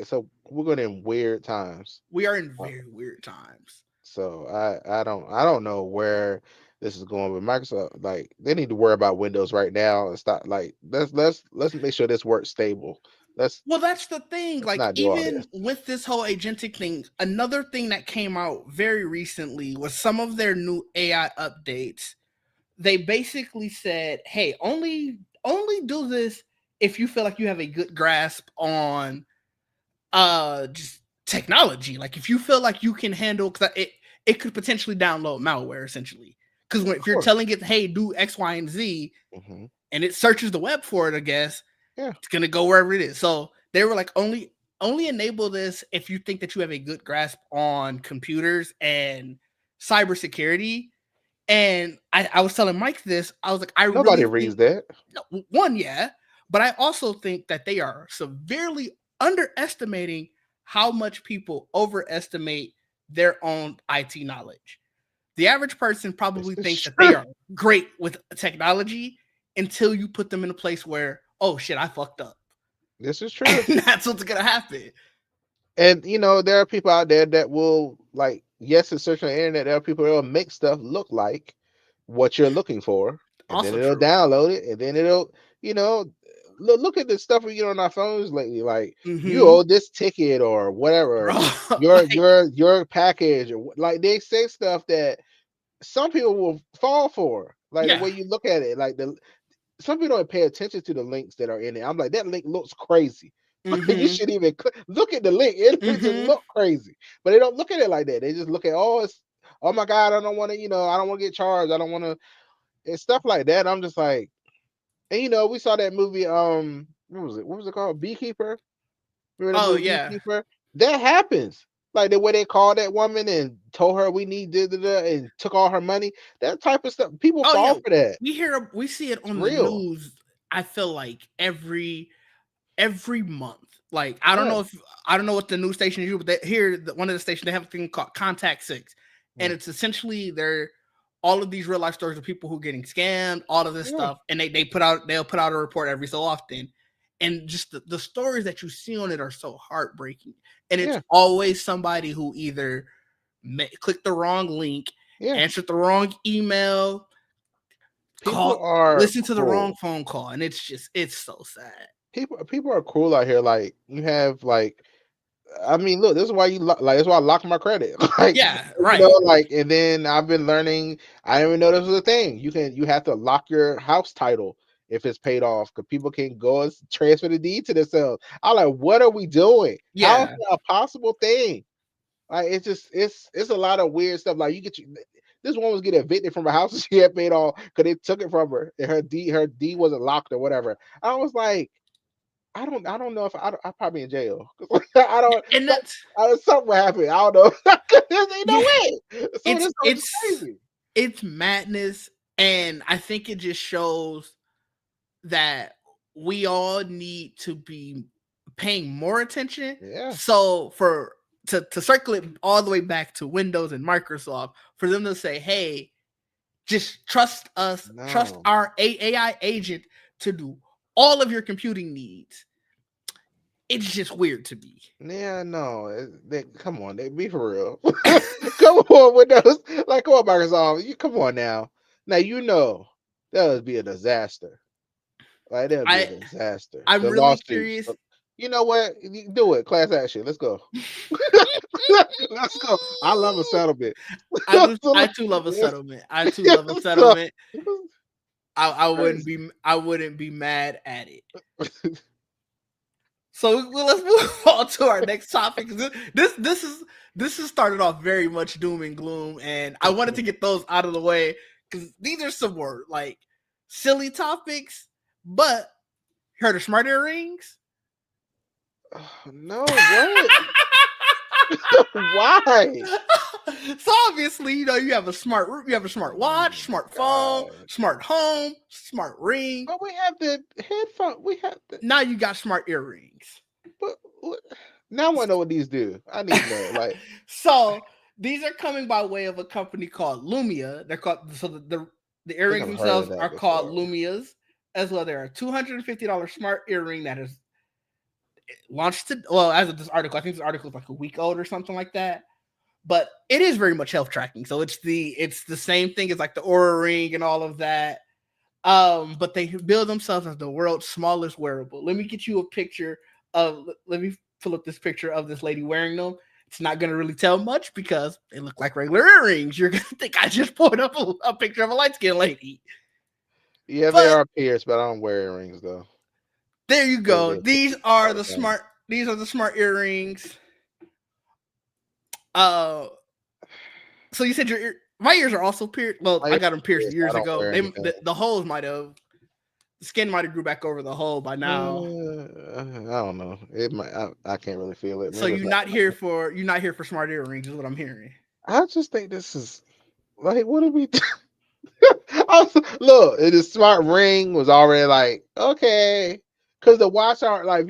[SPEAKER 2] So we're going in weird times.
[SPEAKER 1] we are in
[SPEAKER 2] Uh,
[SPEAKER 1] very weird times.
[SPEAKER 2] So I don't know where this is going, but Microsoft, like, they need to worry about Windows right now and stop. Like, let's make sure this works stable. Let's
[SPEAKER 1] Well, that's the thing.
[SPEAKER 2] let's
[SPEAKER 1] Like,
[SPEAKER 2] not do all this.
[SPEAKER 1] even with this whole agentic thing, another thing that came out very recently was some of their new AI updates. They basically said, "Hey, only do this if you feel like you have a good grasp on just technology. Like if you feel like you can handle, because it could potentially download malware essentially. Because
[SPEAKER 2] Of
[SPEAKER 1] if you're
[SPEAKER 2] course.
[SPEAKER 1] telling it, hey, do X, Y, and Z,
[SPEAKER 2] Hmm.
[SPEAKER 1] and it searches the web for it, I guess
[SPEAKER 2] Yeah.
[SPEAKER 1] it's gonna go wherever it is. So they were like, only enable this if you think that you have a good grasp on computers and cybersecurity. And I was telling Mike this. I was like, I
[SPEAKER 2] Nobody
[SPEAKER 1] really
[SPEAKER 2] reads
[SPEAKER 1] think
[SPEAKER 2] that.
[SPEAKER 1] no, one, yeah, but I also think that they are severely underestimating how much people overestimate their own IT knowledge. The average person
[SPEAKER 2] This
[SPEAKER 1] probably
[SPEAKER 2] is
[SPEAKER 1] thinks that they
[SPEAKER 2] true.
[SPEAKER 1] are great with technology until you put them in a place where, oh shit, I fucked up.
[SPEAKER 2] This is true.
[SPEAKER 1] And that's what's gonna happen.
[SPEAKER 2] And there are people out there that will, like, yes, it's searching on the internet. There are people that will make stuff look like what you're looking for, and then
[SPEAKER 1] Also
[SPEAKER 2] it'll
[SPEAKER 1] true.
[SPEAKER 2] download it, and then it'll, you know, look at the stuff we get on our phones lately. Like, you
[SPEAKER 1] Mm-hmm.
[SPEAKER 2] owe this ticket or whatever,
[SPEAKER 1] Bro,
[SPEAKER 2] your
[SPEAKER 1] like,
[SPEAKER 2] your package, or like they say stuff that some people will fall for. Like the
[SPEAKER 1] yeah.
[SPEAKER 2] way you look at it, like some people don't pay attention to the links that are in it. I'm like, that link looks crazy. You
[SPEAKER 1] Mm-hmm.
[SPEAKER 2] should even look at the link. It makes it
[SPEAKER 1] Mm-hmm.
[SPEAKER 2] look crazy, but they don't look at it like that. They just look at, oh, it's, oh my god, I don't want to, I don't want to get charged. I don't want to, and stuff like that. I'm just like, and we saw that movie. What was it? What was it called? Beekeeper. Remember that
[SPEAKER 1] Oh
[SPEAKER 2] movie
[SPEAKER 1] yeah.
[SPEAKER 2] Beekeeper? That happens. Like the way they called that woman and told her we need and took all her money. That type of stuff. People
[SPEAKER 1] Oh
[SPEAKER 2] fall
[SPEAKER 1] yeah.
[SPEAKER 2] for that.
[SPEAKER 1] We see it
[SPEAKER 2] It's
[SPEAKER 1] on the
[SPEAKER 2] real.
[SPEAKER 1] news. I feel like every month. Like
[SPEAKER 2] Yeah.
[SPEAKER 1] I don't know what the news station is, but here one of the stations they have a thing called Contact Six, and
[SPEAKER 2] Mm.
[SPEAKER 1] it's essentially they're all of these real life stories of people who are getting scammed, all of this
[SPEAKER 2] Yeah.
[SPEAKER 1] stuff, and they'll put out a report every so often, and just the stories that you see on it are so heartbreaking, and it's
[SPEAKER 2] Yeah.
[SPEAKER 1] always somebody who either clicked the wrong link,
[SPEAKER 2] Yeah.
[SPEAKER 1] answered the wrong email,
[SPEAKER 2] People
[SPEAKER 1] call
[SPEAKER 2] are
[SPEAKER 1] listen to the wrong
[SPEAKER 2] cruel.
[SPEAKER 1] phone call, and it's so sad.
[SPEAKER 2] People are cruel out here. Like, you have, like, I mean, look, this is why like, that's why I locked my credit. Like,
[SPEAKER 1] Yeah, right.
[SPEAKER 2] like, and then I've been learning. I didn't even know this was a thing. You have to lock your house title if it's paid off, because people can go and transfer the deed to themselves. I'm like, what are we doing? How is
[SPEAKER 1] Yeah.
[SPEAKER 2] that a possible thing? Like, it's just it's a lot of weird stuff. Like, this woman was getting evicted from a house she had paid off because they took it from her, and her deed wasn't locked or whatever. I was like, I don't know if I probably in jail. I don't
[SPEAKER 1] And
[SPEAKER 2] some,
[SPEAKER 1] that's
[SPEAKER 2] something will happen. I don't know. There's ain't no
[SPEAKER 1] yeah,
[SPEAKER 2] way. Some of
[SPEAKER 1] it's
[SPEAKER 2] this stuff is
[SPEAKER 1] it's
[SPEAKER 2] crazy.
[SPEAKER 1] it's madness, and I think it just shows that we all need to be paying more attention.
[SPEAKER 2] Yeah.
[SPEAKER 1] So for to circle it all the way back to Windows and Microsoft, for them to say, "Hey, just trust us, trust
[SPEAKER 2] No.
[SPEAKER 1] our AI agent to do all of your computing needs." It's just weird to me.
[SPEAKER 2] Yeah, no. Come on, they be for real. Come on with those. Like, come on, Microsoft. You come on now. Now you know that would be a disaster. Like that would be a
[SPEAKER 1] I
[SPEAKER 2] disaster.
[SPEAKER 1] I'm
[SPEAKER 2] The
[SPEAKER 1] really
[SPEAKER 2] lawsuits.
[SPEAKER 1] curious.
[SPEAKER 2] You know what? You do it. Class action. Let's go. Let's go. I love a settlement.
[SPEAKER 1] I too love a
[SPEAKER 2] Let's,
[SPEAKER 1] settlement. I too love a
[SPEAKER 2] so,
[SPEAKER 1] settlement. I wouldn't
[SPEAKER 2] crazy.
[SPEAKER 1] be mad at it. So let's move on to our next topic. This is started off very much doom and gloom, and I wanted to get those out of the way because these are some more like silly topics. But heard of smart earrings?
[SPEAKER 2] No, what? Why?
[SPEAKER 1] So obviously, you have a smart
[SPEAKER 2] Oh
[SPEAKER 1] watch,
[SPEAKER 2] my
[SPEAKER 1] smartphone,
[SPEAKER 2] god.
[SPEAKER 1] smart home, smart ring.
[SPEAKER 2] But we have the headphone. We have the.
[SPEAKER 1] Now you got smart earrings.
[SPEAKER 2] But what, now I want to know what these do. I need to know. Like,
[SPEAKER 1] So these are coming by way of a company called Lumia. They're called the
[SPEAKER 2] I think
[SPEAKER 1] earrings
[SPEAKER 2] I've heard of
[SPEAKER 1] themselves are
[SPEAKER 2] that
[SPEAKER 1] called
[SPEAKER 2] before.
[SPEAKER 1] Lumias as well. They're a $250 smart earring that is launched to as of this article. I think this article is like a week old or something like that. But it is very much health tracking. So it's the same thing as like the Aura ring and all of that. But they build themselves as the world's smallest wearable. Let me get you a picture of. Let me pull up this picture of this lady wearing them. It's not going to really tell much because they look like regular earrings. You're going to think I just pulled up a picture of a light skinned lady.
[SPEAKER 2] Yeah, they
[SPEAKER 1] But
[SPEAKER 2] are pierced, but I don't wear earrings though.
[SPEAKER 1] there you
[SPEAKER 2] They
[SPEAKER 1] go.
[SPEAKER 2] they pierce all the time.
[SPEAKER 1] These are the smart earrings. Uh, so you said my ears are also pierced. Well,
[SPEAKER 2] My
[SPEAKER 1] I
[SPEAKER 2] ears
[SPEAKER 1] got them
[SPEAKER 2] are
[SPEAKER 1] pierced
[SPEAKER 2] pierced. I
[SPEAKER 1] years
[SPEAKER 2] don't
[SPEAKER 1] ago.
[SPEAKER 2] wear anything.
[SPEAKER 1] The holes might have the skin might have grew back over the hole by now.
[SPEAKER 2] I don't know. It might. I can't really feel it.
[SPEAKER 1] So
[SPEAKER 2] Maybe it's not.
[SPEAKER 1] you're not here for smart earrings, is what I'm hearing.
[SPEAKER 2] I just think this is like, what are we? Look, the smart ring was already like okay, because the watch aren't like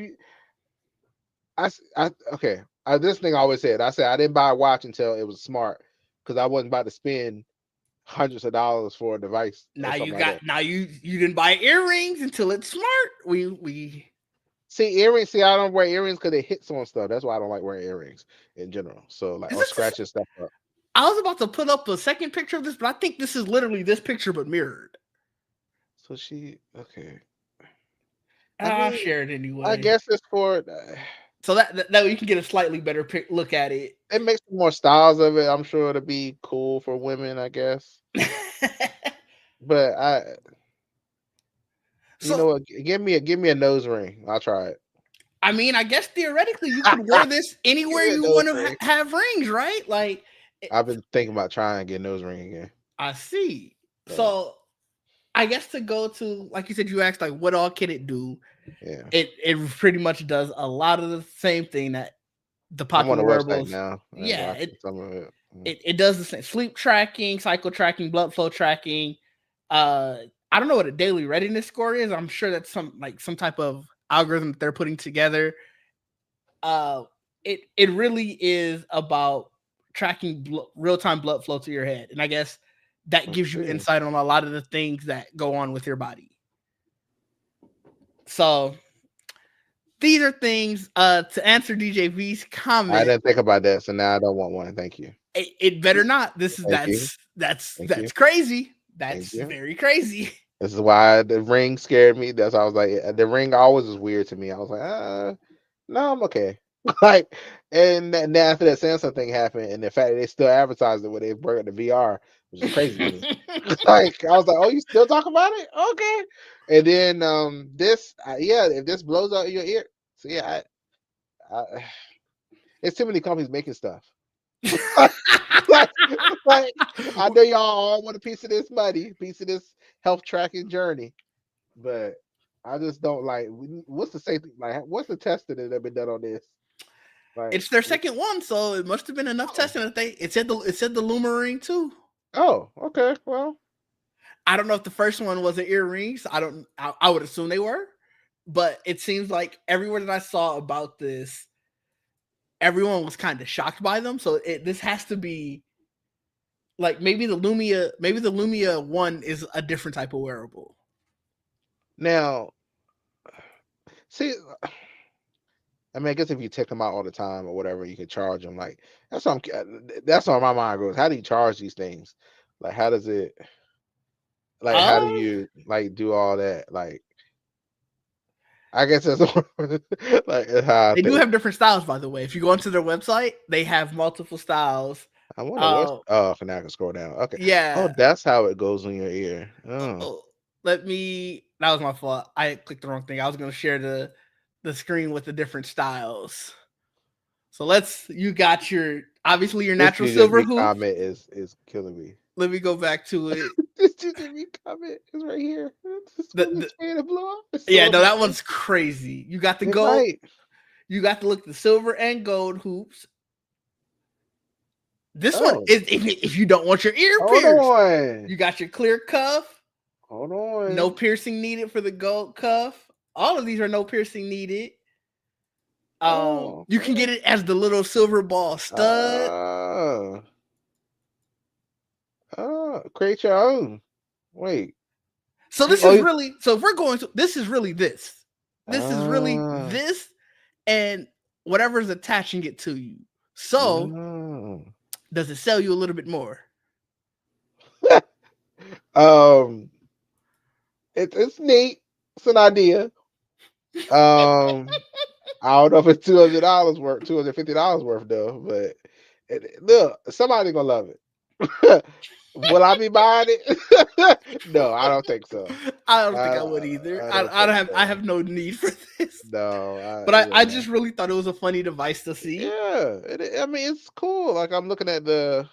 [SPEAKER 2] okay. This thing I always said. I said I didn't buy a watch until it was smart because I wasn't about to spend hundreds of dollars for a device or something like that.
[SPEAKER 1] Now you didn't buy earrings until it's smart. We
[SPEAKER 2] See earrings. See, I don't wear earrings because it hits on stuff. That's why I don't like wearing earrings in general. So like,
[SPEAKER 1] is
[SPEAKER 2] or
[SPEAKER 1] this the,
[SPEAKER 2] scratching stuff up.
[SPEAKER 1] I was about to put up a second picture of this, but I think this is literally this picture but mirrored.
[SPEAKER 2] So she okay. I
[SPEAKER 1] I'll
[SPEAKER 2] mean,
[SPEAKER 1] share it
[SPEAKER 2] I
[SPEAKER 1] anyway.
[SPEAKER 2] guess it's for.
[SPEAKER 1] So that way you can get a slightly better look at it.
[SPEAKER 2] It makes more styles of it. I'm sure it'll be cool for women, I guess. But you
[SPEAKER 1] So
[SPEAKER 2] know what? Give me a nose ring. I'll try it.
[SPEAKER 1] I mean, I guess theoretically you could wear this
[SPEAKER 2] Give
[SPEAKER 1] anywhere
[SPEAKER 2] me a
[SPEAKER 1] you
[SPEAKER 2] nose
[SPEAKER 1] want to
[SPEAKER 2] ring.
[SPEAKER 1] have rings, right? Like
[SPEAKER 2] I've been thinking about trying to get a nose ring again.
[SPEAKER 1] I see.
[SPEAKER 2] Yeah,
[SPEAKER 1] So I guess to go to like you said, you asked like what all can it do?
[SPEAKER 2] yeah.
[SPEAKER 1] It pretty much does a lot of the same thing that the
[SPEAKER 2] I'm on
[SPEAKER 1] popular
[SPEAKER 2] the website
[SPEAKER 1] wearables.
[SPEAKER 2] now and
[SPEAKER 1] Yeah,
[SPEAKER 2] watching some of it.
[SPEAKER 1] it does the same sleep tracking, cycle tracking, blood flow tracking. Uh, I don't know what a daily readiness score is. I'm sure that's some type of algorithm that they're putting together. Uh, it really is about tracking real time blood flow to your head, and I guess that
[SPEAKER 2] Let's
[SPEAKER 1] gives you
[SPEAKER 2] see.
[SPEAKER 1] insight on a lot of the things that go on with your body. So these are things to answer DJ V's
[SPEAKER 2] I
[SPEAKER 1] comment.
[SPEAKER 2] didn't think about that, so now I don't want one. Thank you.
[SPEAKER 1] It better not. This is
[SPEAKER 2] Thank you. Thank you.
[SPEAKER 1] that's crazy.
[SPEAKER 2] Thank
[SPEAKER 1] That's
[SPEAKER 2] you.
[SPEAKER 1] very crazy.
[SPEAKER 2] This is why the ring scared me. That's why I was like, the ring always was weird to me. I was like, no, I'm okay. Like, and then after that Samsung thing happened, and the fact that they still advertised it when they brought up the VR, which is crazy to me. Like, I was like, oh, you still talk about it? Okay. And then this, yeah, if this blows out your ear, so yeah, I, it's too many companies making stuff. like, like, I know y'all all want a piece of this money, piece of this health tracking journey, but I just don't like. What's the safety? Like, what's the testing that have been done on this? Like,
[SPEAKER 1] It's their second one, so it must have been enough
[SPEAKER 2] oh,
[SPEAKER 1] testing that it said the Lumaring too.
[SPEAKER 2] oh, okay, well,
[SPEAKER 1] I don't know if the first one was the earrings. I would assume they were, but it seems like everywhere that I saw about this, everyone was kind of shocked by them. So this has to be like maybe the Lumia one is a different type of wearable.
[SPEAKER 2] now see, I mean, I guess if you take them out all the time or whatever, you can charge them. Like that's on my mind goes. How do you charge these things? Like, how does it? Like, how do
[SPEAKER 1] Um,
[SPEAKER 2] you like do all that? Like, I guess that's like that's how I
[SPEAKER 1] they do
[SPEAKER 2] think.
[SPEAKER 1] have different styles, by the way. If you go onto their website, they have multiple styles.
[SPEAKER 2] I wonder what's.
[SPEAKER 1] Uh,
[SPEAKER 2] Oh, okay, now I can scroll down. Okay. Oh,
[SPEAKER 1] yeah.
[SPEAKER 2] that's how it goes on your ear. Oh,
[SPEAKER 1] Oh, let me. That was my fault. I clicked the wrong thing. I was going to share the screen with the different styles. So let's. You got your obviously your
[SPEAKER 2] this
[SPEAKER 1] natural silver
[SPEAKER 2] GGB
[SPEAKER 1] hoops.
[SPEAKER 2] comment is killing me.
[SPEAKER 1] Let me go back to it.
[SPEAKER 2] This GGB comment is right here. This
[SPEAKER 1] The,
[SPEAKER 2] one is
[SPEAKER 1] the
[SPEAKER 2] fan of blow. It's
[SPEAKER 1] yeah,
[SPEAKER 2] so
[SPEAKER 1] no, that
[SPEAKER 2] annoying.
[SPEAKER 1] one's crazy. You got the
[SPEAKER 2] It
[SPEAKER 1] gold.
[SPEAKER 2] might.
[SPEAKER 1] You got to look the silver and gold hoops. This one
[SPEAKER 2] Oh,
[SPEAKER 1] is if you don't want your ear
[SPEAKER 2] hold
[SPEAKER 1] pierced,
[SPEAKER 2] on.
[SPEAKER 1] you got your clear cuff.
[SPEAKER 2] Hold
[SPEAKER 1] No
[SPEAKER 2] on.
[SPEAKER 1] piercing needed for the gold cuff. All of these are no piercing needed.
[SPEAKER 2] Oh,
[SPEAKER 1] You can
[SPEAKER 2] okay.
[SPEAKER 1] get it as the little silver ball stud.
[SPEAKER 2] Oh, create your own. Wait.
[SPEAKER 1] So
[SPEAKER 2] You
[SPEAKER 1] this
[SPEAKER 2] oh
[SPEAKER 1] is
[SPEAKER 2] you,
[SPEAKER 1] really so if we're going to this is really this. This is really
[SPEAKER 2] uh,
[SPEAKER 1] this and whatever's attaching it to you. So
[SPEAKER 2] no.
[SPEAKER 1] does it sell you a little bit more?
[SPEAKER 2] um, it's neat. It's an idea. Um, I don't know if it's $200 worth, $250 worth though, but look, somebody gonna love it. Will I be buying it? No, I don't think so.
[SPEAKER 1] I don't think I
[SPEAKER 2] I
[SPEAKER 1] would either.
[SPEAKER 2] I don't
[SPEAKER 1] I don't
[SPEAKER 2] think
[SPEAKER 1] have I
[SPEAKER 2] so.
[SPEAKER 1] have no need for this.
[SPEAKER 2] No,
[SPEAKER 1] But I
[SPEAKER 2] yeah.
[SPEAKER 1] just really thought it was a funny device to see.
[SPEAKER 2] Yeah, I mean, it's cool. Like I'm looking at the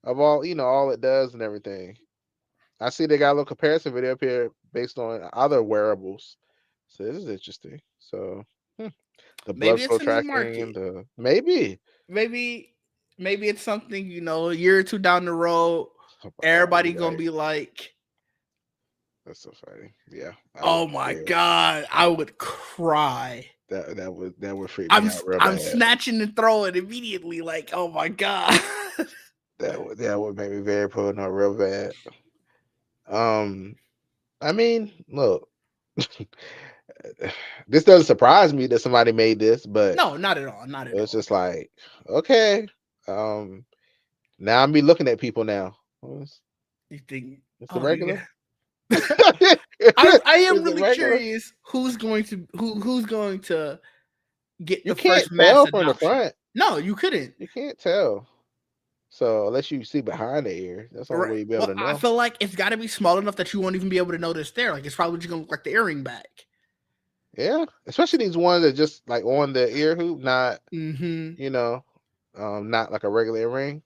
[SPEAKER 2] of all all it does and everything. I see they got a little comparison video up here based on other wearables. So this is interesting. So hmm, the blood
[SPEAKER 1] Maybe
[SPEAKER 2] flow
[SPEAKER 1] it's a new
[SPEAKER 2] tracking,
[SPEAKER 1] market.
[SPEAKER 2] the maybe.
[SPEAKER 1] Maybe maybe it's something, a year or two down the road,
[SPEAKER 2] Oh my God,
[SPEAKER 1] everybody
[SPEAKER 2] you're
[SPEAKER 1] gonna
[SPEAKER 2] right.
[SPEAKER 1] be like,
[SPEAKER 2] That's so funny. Yeah, I would
[SPEAKER 1] "Oh
[SPEAKER 2] be
[SPEAKER 1] my
[SPEAKER 2] scared.
[SPEAKER 1] god, I would cry."
[SPEAKER 2] That would freak me
[SPEAKER 1] I'm
[SPEAKER 2] out real
[SPEAKER 1] I'm
[SPEAKER 2] bad.
[SPEAKER 1] snatching and throwing immediately, like, "Oh my god."
[SPEAKER 2] That would make me very paranoid real bad. Um, I mean, look, this doesn't surprise me that somebody made this, but
[SPEAKER 1] No, not at all, not at
[SPEAKER 2] it's
[SPEAKER 1] all.
[SPEAKER 2] just like, okay. Um, now I'm be looking at people now.
[SPEAKER 1] You think,
[SPEAKER 2] It's the
[SPEAKER 1] "Oh, you
[SPEAKER 2] regular.
[SPEAKER 1] got."
[SPEAKER 2] Is
[SPEAKER 1] I am
[SPEAKER 2] it
[SPEAKER 1] really
[SPEAKER 2] regular?
[SPEAKER 1] curious who's going to get
[SPEAKER 2] You
[SPEAKER 1] the
[SPEAKER 2] can't
[SPEAKER 1] first mass
[SPEAKER 2] tell from the
[SPEAKER 1] adoption.
[SPEAKER 2] front.
[SPEAKER 1] No, you couldn't.
[SPEAKER 2] You can't tell. So unless you see behind the ear, that's the only
[SPEAKER 1] Right.
[SPEAKER 2] way you'll be able
[SPEAKER 1] Well,
[SPEAKER 2] to
[SPEAKER 1] I
[SPEAKER 2] know.
[SPEAKER 1] feel like it's got to be small enough that you won't even be able to notice there. Like it's probably just gonna look like the earring back.
[SPEAKER 2] Yeah, especially these ones that just like on the ear hoop, not
[SPEAKER 1] Mm-hmm.
[SPEAKER 2] you know, not like a regular earring.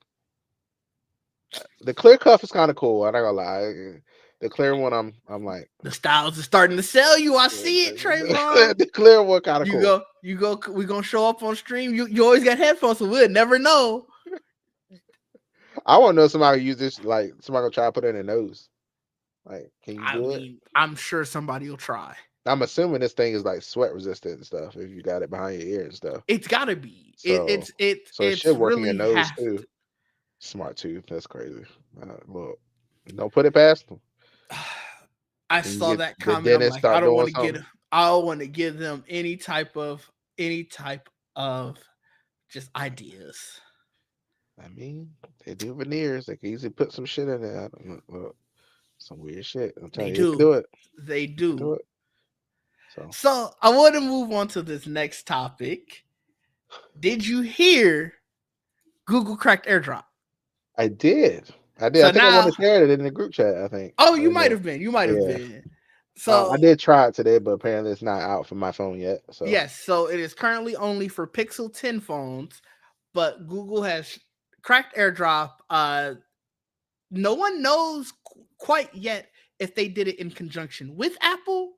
[SPEAKER 2] The clear cuff is kind of cool. I'm not gonna lie. The clear one, I'm like,
[SPEAKER 1] The styles are starting to sell you. I
[SPEAKER 2] yeah,
[SPEAKER 1] see it, Trayvon.
[SPEAKER 2] the clear one kind of
[SPEAKER 1] You
[SPEAKER 2] cool.
[SPEAKER 1] go, you go. We gonna show up on stream. You always got headphones, so we'll never know.
[SPEAKER 2] I want to know if somebody use this, like somebody gonna try to put it in their nose. Like, can you
[SPEAKER 1] I
[SPEAKER 2] do it?
[SPEAKER 1] mean, I'm sure somebody will try.
[SPEAKER 2] I'm assuming this thing is like sweat resistant and stuff. If you got it behind your ear and stuff,
[SPEAKER 1] It's got to be.
[SPEAKER 2] so it
[SPEAKER 1] It's
[SPEAKER 2] should work in your
[SPEAKER 1] really
[SPEAKER 2] nose
[SPEAKER 1] has
[SPEAKER 2] too.
[SPEAKER 1] to.
[SPEAKER 2] Smart tooth, that's crazy. Look, don't put it past them.
[SPEAKER 1] I
[SPEAKER 2] When you
[SPEAKER 1] saw
[SPEAKER 2] get
[SPEAKER 1] that
[SPEAKER 2] the
[SPEAKER 1] comment. I'm
[SPEAKER 2] dentist
[SPEAKER 1] like, I
[SPEAKER 2] start
[SPEAKER 1] don't
[SPEAKER 2] doing
[SPEAKER 1] want to get.
[SPEAKER 2] something.
[SPEAKER 1] I don't want to give them any type of just ideas.
[SPEAKER 2] I mean, they do veneers. They can easily put some shit in there. I don't know. Look, some weird shit. I'm
[SPEAKER 1] They
[SPEAKER 2] telling you, they can
[SPEAKER 1] do.
[SPEAKER 2] do it.
[SPEAKER 1] They
[SPEAKER 2] They can do
[SPEAKER 1] do.
[SPEAKER 2] it. So
[SPEAKER 1] So I want to move on to this next topic. Did you hear Google cracked AirDrop?
[SPEAKER 2] I did. I did. I
[SPEAKER 1] So
[SPEAKER 2] think I want
[SPEAKER 1] now,
[SPEAKER 2] to share it in the group chat. I think.
[SPEAKER 1] oh,
[SPEAKER 2] I
[SPEAKER 1] you
[SPEAKER 2] don't
[SPEAKER 1] might
[SPEAKER 2] know.
[SPEAKER 1] have been. You might have
[SPEAKER 2] Yeah.
[SPEAKER 1] been.
[SPEAKER 2] I
[SPEAKER 1] So
[SPEAKER 2] did try it today, but apparently it's not out for my phone yet. So
[SPEAKER 1] yes, so it is currently only for Pixel 10 phones, but Google has cracked AirDrop. No one knows quite yet if they did it in conjunction with Apple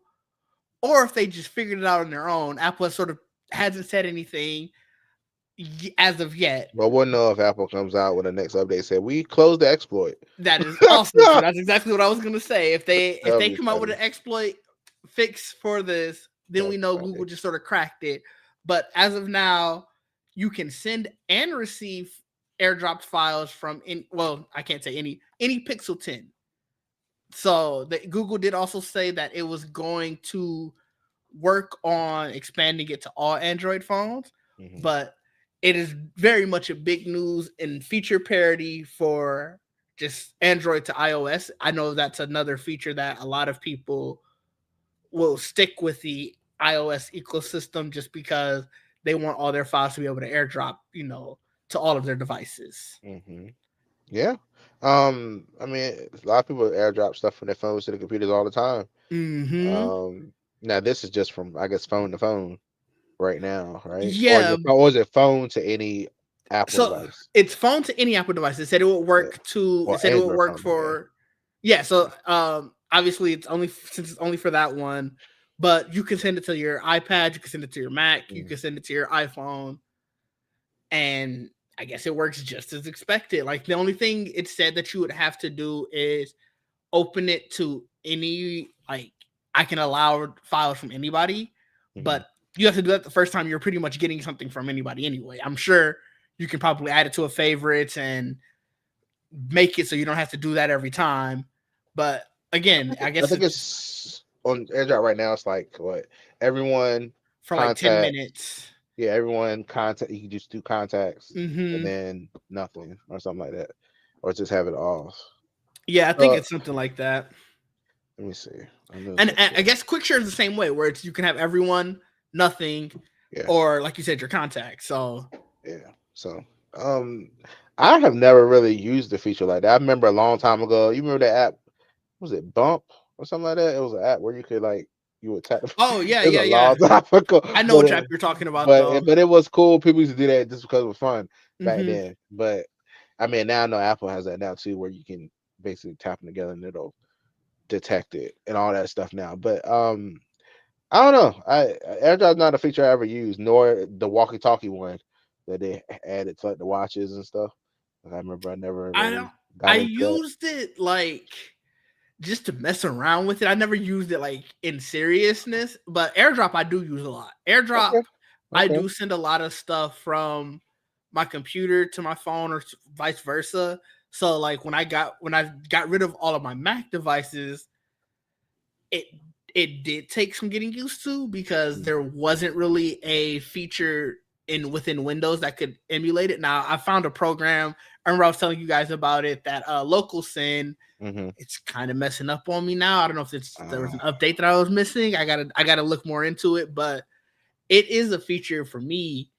[SPEAKER 1] or if they just figured it out on their own. Apple has sort of hasn't said anything as of yet.
[SPEAKER 2] but we'll know if Apple comes out with the next update. Said we closed the exploit.
[SPEAKER 1] That is also true. That's exactly what I was gonna say. If
[SPEAKER 2] That'll
[SPEAKER 1] they
[SPEAKER 2] be
[SPEAKER 1] come out with
[SPEAKER 2] funny.
[SPEAKER 1] an exploit fix for this, then we
[SPEAKER 2] That's
[SPEAKER 1] know
[SPEAKER 2] funny.
[SPEAKER 1] Google just sort of cracked it. But as of now, you can send and receive airdropped files from I can't say any Pixel 10. So Google did also say that it was going to work on expanding it to all Android phones,
[SPEAKER 2] Mm-hmm.
[SPEAKER 1] but it is very much a big news and feature parity for just Android to iOS. I know that's another feature that a lot of people will stick with the iOS ecosystem just because they want all their files to be able to airdrop, to all of their devices.
[SPEAKER 2] Mm-hmm. Yeah. I mean, a lot of people airdrop stuff from their phones to the computers all the time.
[SPEAKER 1] Mm-hmm.
[SPEAKER 2] Um, Now this is just from, I guess, phone to phone right now, right?
[SPEAKER 1] Yeah.
[SPEAKER 2] Or is it phone to any Apple
[SPEAKER 1] So
[SPEAKER 2] device?
[SPEAKER 1] it's phone to any Apple device. It said it would
[SPEAKER 2] Yeah.
[SPEAKER 1] work to. It
[SPEAKER 2] Or
[SPEAKER 1] said it would
[SPEAKER 2] Android
[SPEAKER 1] work
[SPEAKER 2] phone, yeah.
[SPEAKER 1] for. Yeah. So obviously it's only since it's only for that one, but you can send it to your iPad. You can send it to your Mac. You
[SPEAKER 2] Mm.
[SPEAKER 1] can send it to your iPhone, and I guess it works just as expected. Like the only thing it said that you would have to do is open it to any, like, I can allow files from anybody,
[SPEAKER 2] Mhm.
[SPEAKER 1] but you have to do that the first time you're pretty much getting something from anybody anyway. I'm sure you can probably add it to a favorites and make it so you don't have to do that every time. But again, I
[SPEAKER 2] I
[SPEAKER 1] guess
[SPEAKER 2] think
[SPEAKER 1] it's just
[SPEAKER 2] it's on AirDrop right now. It's like what everyone
[SPEAKER 1] for like 10
[SPEAKER 2] contacts.
[SPEAKER 1] minutes.
[SPEAKER 2] Yeah, everyone contact. You can just do contacts and
[SPEAKER 1] Mm-hmm.
[SPEAKER 2] then nothing or something like that, or just have it off.
[SPEAKER 1] Yeah, I think
[SPEAKER 2] Uh,
[SPEAKER 1] it's something like that.
[SPEAKER 2] Let me see. I know
[SPEAKER 1] And
[SPEAKER 2] something.
[SPEAKER 1] I guess Quick Share is the same way, where it's you can have everyone, nothing,
[SPEAKER 2] Yeah,
[SPEAKER 1] or like you said, your contacts. So
[SPEAKER 2] yeah. So, um, I have never really used the feature like that. I remember a long time ago. You remember that app? Was it Bump or something like that? It was an app where you could like you would tap.
[SPEAKER 1] oh yeah,
[SPEAKER 2] It was
[SPEAKER 1] yeah,
[SPEAKER 2] a long
[SPEAKER 1] yeah.
[SPEAKER 2] time ago,
[SPEAKER 1] I know
[SPEAKER 2] but
[SPEAKER 1] what
[SPEAKER 2] it,
[SPEAKER 1] app you're talking about
[SPEAKER 2] but
[SPEAKER 1] though.
[SPEAKER 2] but it was cool. People used to do that just because it was fun back
[SPEAKER 1] Hmm.
[SPEAKER 2] then. But I mean, now I know Apple has that now too, where you can basically tap them together and it'll detect it and all that stuff now. But I don't know. AirDrop's not a feature I ever used, nor the walkie-talkie one that they added to like the watches and stuff. Like, I remember I never
[SPEAKER 1] I don't.
[SPEAKER 2] really
[SPEAKER 1] I
[SPEAKER 2] got into that.
[SPEAKER 1] used it like just to mess around with it. I never used it like in seriousness, but AirDrop I do use a lot. AirDrop
[SPEAKER 2] Okay,
[SPEAKER 1] I
[SPEAKER 2] okay.
[SPEAKER 1] do send a lot of stuff from my computer to my phone or vice versa. So like when I got rid of all of my Mac devices, it it did take some getting used to because
[SPEAKER 2] Mm,
[SPEAKER 1] there wasn't really a feature in within Windows that could emulate it. Now I found a program. I remember I was telling you guys about it that Local Send.
[SPEAKER 2] mm-hmm.
[SPEAKER 1] It's kind of messing up on me now. I don't know if there was
[SPEAKER 2] Uh,
[SPEAKER 1] an update that I was missing. I gotta look more into it, but it is a feature for me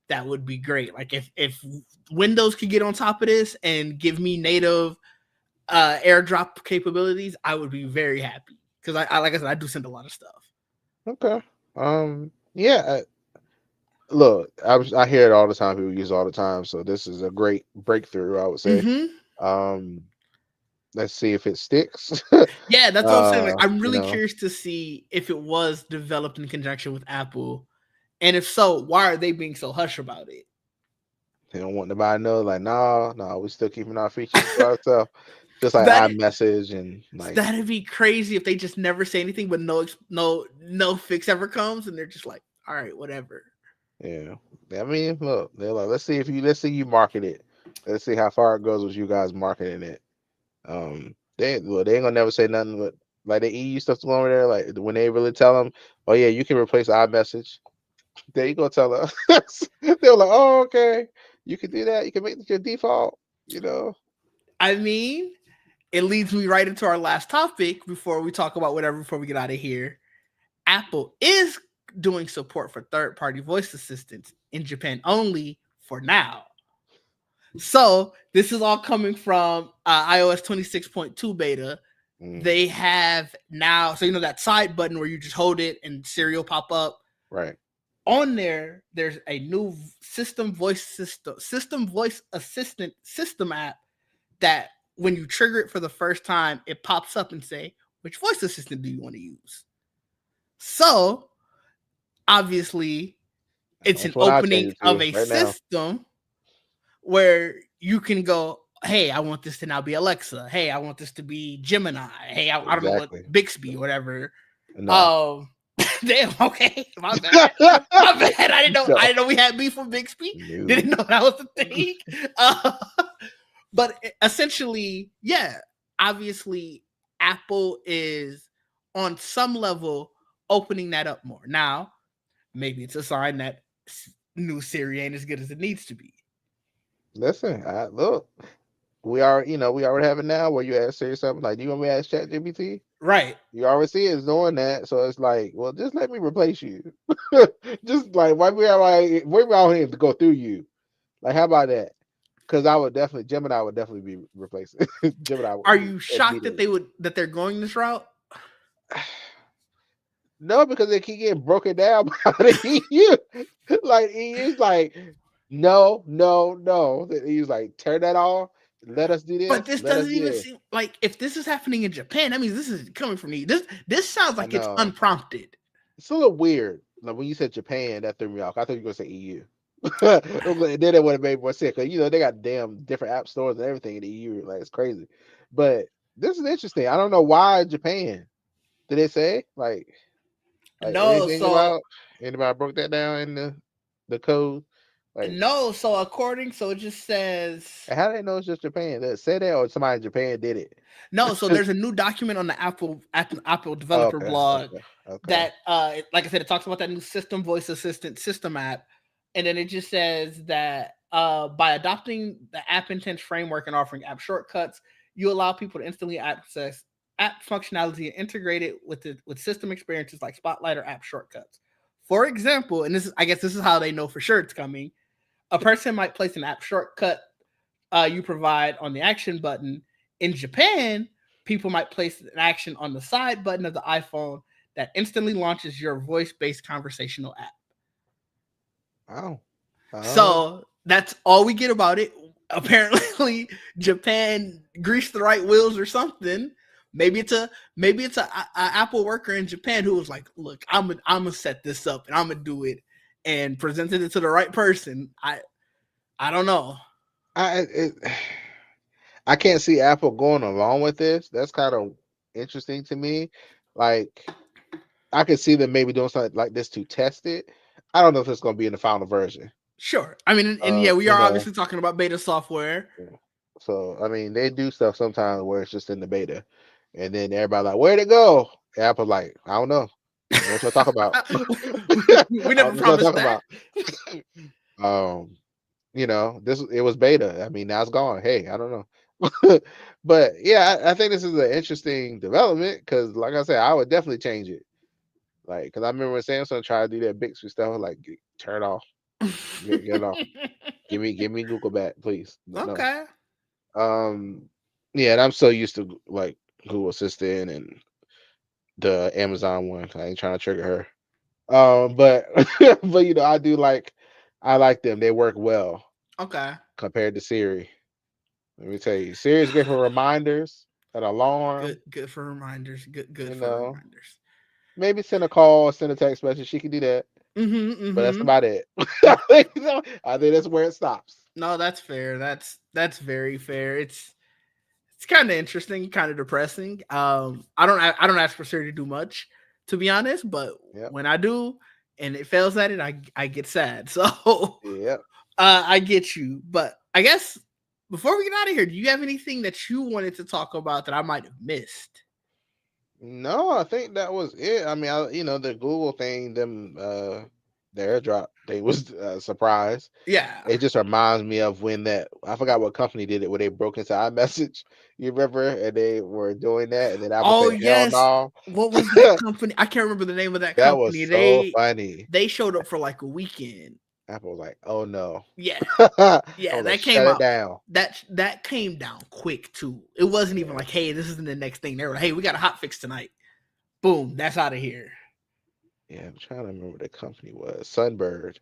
[SPEAKER 1] that would be great. Like if Windows could get on top of this and give me native AirDrop capabilities, I would be very happy because I like I said I do send a lot of stuff.
[SPEAKER 2] okay. Yeah. Look, I hear it all the time. People use it all the time. So this is a great breakthrough, I would say.
[SPEAKER 1] Mm-hmm.
[SPEAKER 2] Um, let's see if it sticks.
[SPEAKER 1] Yeah, that's what I'm saying. Like, I'm
[SPEAKER 2] You
[SPEAKER 1] really
[SPEAKER 2] know,
[SPEAKER 1] curious to see if it was developed in conjunction with Apple, and if so, why are they being so hush about it?
[SPEAKER 2] they don't want nobody to know. Like, no, we still keeping our features to ourselves. Just like
[SPEAKER 1] that
[SPEAKER 2] iMessage and like,
[SPEAKER 1] that'd be crazy if they just never say anything, but no fix ever comes, and they're just like, all right, whatever.
[SPEAKER 2] yeah. I mean, look, they're like, let's see you market it. Let's see how far it goes with you guys marketing it. They ain't gonna never say nothing but like the EU stuff going over there. Like when they really tell them, oh yeah, you can replace iMessage. There you go, tell us. They're like, oh okay, you can do that. You can make this your default. You know.
[SPEAKER 1] I mean, it leads me right into our last topic before we talk about whatever before we get out of here. Apple is doing support for third-party voice assistants in Japan only for now. So this is all coming from iOS 26.2 beta.
[SPEAKER 2] Mm,
[SPEAKER 1] They have now, so that side button where you just hold it and Serial pop up.
[SPEAKER 2] right.
[SPEAKER 1] On there, there's a new system voice assistant system app that when you trigger it for the first time, it pops up and say, which voice assistant do you want to use? So obviously it's
[SPEAKER 2] That's
[SPEAKER 1] an
[SPEAKER 2] what I change
[SPEAKER 1] opening
[SPEAKER 2] it
[SPEAKER 1] of
[SPEAKER 2] to
[SPEAKER 1] a
[SPEAKER 2] right now.
[SPEAKER 1] system where you can go, hey, I want this to now be Alexa. Hey, I want this to be Gemini. Hey, I don't know what
[SPEAKER 2] Exactly.
[SPEAKER 1] Bixby or whatever.
[SPEAKER 2] No.
[SPEAKER 1] Um, damn. Okay, my bad. My bad.
[SPEAKER 2] No.
[SPEAKER 1] I didn't know we had beef with Bixby.
[SPEAKER 2] No.
[SPEAKER 1] Didn't know that was the thing. Uh, but essentially, yeah. Obviously, Apple is on some level opening that up more. Now, maybe it's a sign that new Siri ain't as good as it needs to be.
[SPEAKER 2] Listen, look, we already have it now where you ask Siri something like, "Do you want me to ask ChatGPT?"
[SPEAKER 1] Right.
[SPEAKER 2] You already see it's doing that, so it's like, well, just let me replace you. Just like why we all here to go through you? Like, how about that? Because I would definitely Gemini would definitely be replaced. Gemini
[SPEAKER 1] Are you shocked that
[SPEAKER 2] immediately.
[SPEAKER 1] they're going this route?
[SPEAKER 2] No, because they keep getting broken down by the EU. Like EU's like, no, no, no. The EU's like, turn that off. Let us do
[SPEAKER 1] But
[SPEAKER 2] this.
[SPEAKER 1] this
[SPEAKER 2] Let us
[SPEAKER 1] doesn't
[SPEAKER 2] do
[SPEAKER 1] even
[SPEAKER 2] this.
[SPEAKER 1] seem like if this is happening in Japan, that means this is coming from you. This sounds
[SPEAKER 2] I
[SPEAKER 1] like it's
[SPEAKER 2] know.
[SPEAKER 1] unprompted.
[SPEAKER 2] It's a little weird. Like when you said Japan, that threw me off. I thought you were gonna say EU. Then it would have made more sense because they got damn different app stores and everything in the EU. Like it's crazy. But this is interesting. I don't know why Japan. Did they say like
[SPEAKER 1] No,
[SPEAKER 2] anything
[SPEAKER 1] so
[SPEAKER 2] about anybody broke that down in the code? Like
[SPEAKER 1] no, so according, so it just says
[SPEAKER 2] how do they know it's just Japan? Did it say that or somebody in Japan did it?
[SPEAKER 1] no. So there's a new document on the Apple
[SPEAKER 2] Oh,
[SPEAKER 1] developer
[SPEAKER 2] okay,
[SPEAKER 1] blog
[SPEAKER 2] okay, okay.
[SPEAKER 1] that, like I said, it talks about that new system voice assistant system app, and then it just says that by adopting the app intents framework and offering app shortcuts, you allow people to instantly access app functionality and integrate it with system experiences like Spotlight or app shortcuts. For example, and this is, I guess this is how they know for sure it's coming. A person might place an app shortcut you provide on the action button. In Japan, people might place an action on the side button of the iPhone that instantly launches your voice based conversational app.
[SPEAKER 2] Oh, oh.
[SPEAKER 1] So that's all we get about it. Apparently, Japan greased the right wheels or something. Maybe it's a Apple worker in Japan who was like, "Look, I'm gonna set this up and I'm gonna do it," and presented it to the right person. I don't know.
[SPEAKER 2] I it, I can't see Apple going along with this. That's kind of interesting to me. Like I could see them maybe doing something like this to test it. I don't know if it's going to be in the final version.
[SPEAKER 1] Sure. I mean, and yeah, we
[SPEAKER 2] You
[SPEAKER 1] are
[SPEAKER 2] know,
[SPEAKER 1] obviously talking about beta software.
[SPEAKER 2] yeah. So I mean, they do stuff sometimes where it's just in the beta, and then everybody like, where'd it go? Apple like, I don't know. I don't know what y'all talk about. I
[SPEAKER 1] We
[SPEAKER 2] don't
[SPEAKER 1] never
[SPEAKER 2] know what y'all
[SPEAKER 1] promised
[SPEAKER 2] talking
[SPEAKER 1] that.
[SPEAKER 2] about. This it was beta. I mean, now it's gone. Hey, I don't know. But yeah, I think this is an interesting development because, like I said, I would definitely change it. Like, because I remember when Samsung tried to do that Bixby stuff, like turn it off, get it off. Give me Google back, please. No.
[SPEAKER 1] Okay.
[SPEAKER 2] Yeah, and I'm so used to like Google Assistant and the Amazon one. I ain't trying to trigger her. But but I like them. They work well
[SPEAKER 1] Okay.
[SPEAKER 2] compared to Siri. Let me tell you, Siri is great for reminders, an alarm.
[SPEAKER 1] Good for reminders. Good
[SPEAKER 2] You
[SPEAKER 1] for
[SPEAKER 2] know,
[SPEAKER 1] reminders.
[SPEAKER 2] maybe send a call, send a text message. She can do that, but that's
[SPEAKER 1] Mm-hmm.
[SPEAKER 2] about it. I think that's where it stops.
[SPEAKER 1] No, that's fair. That's very fair. It's kind of interesting, kind of depressing. I don't ask for Siri to do much, to be honest, but
[SPEAKER 2] Yep.
[SPEAKER 1] when I do and it fails at it, I get sad. So
[SPEAKER 2] Yep.
[SPEAKER 1] I get you. But I guess before we get out of here, do you have anything that you wanted to talk about that I might have missed?
[SPEAKER 2] No, I think that was it. I mean, the Google thing, the AirDrop thing was a surprise.
[SPEAKER 1] Yeah.
[SPEAKER 2] It just reminds me of when that I forgot what company did it where they broke into iMessage. You remember? And they were doing that, and then Apple
[SPEAKER 1] Oh
[SPEAKER 2] said, "Hell
[SPEAKER 1] yes.
[SPEAKER 2] no."
[SPEAKER 1] What was that company? I can't remember the name of that
[SPEAKER 2] That was
[SPEAKER 1] company.
[SPEAKER 2] so funny.
[SPEAKER 1] They showed up for like a weekend.
[SPEAKER 2] Apple was like, "Oh no."
[SPEAKER 1] Yeah.
[SPEAKER 2] I
[SPEAKER 1] Yeah,
[SPEAKER 2] was like,
[SPEAKER 1] that came
[SPEAKER 2] "Shut it
[SPEAKER 1] out.
[SPEAKER 2] down."
[SPEAKER 1] That came down quick too. It wasn't even
[SPEAKER 2] Yeah,
[SPEAKER 1] like, hey, this isn't the next thing. They were like, hey, we got a hot fix tonight. Boom, that's out of here.
[SPEAKER 2] yeah. I'm trying to remember what the company was. Sunbird.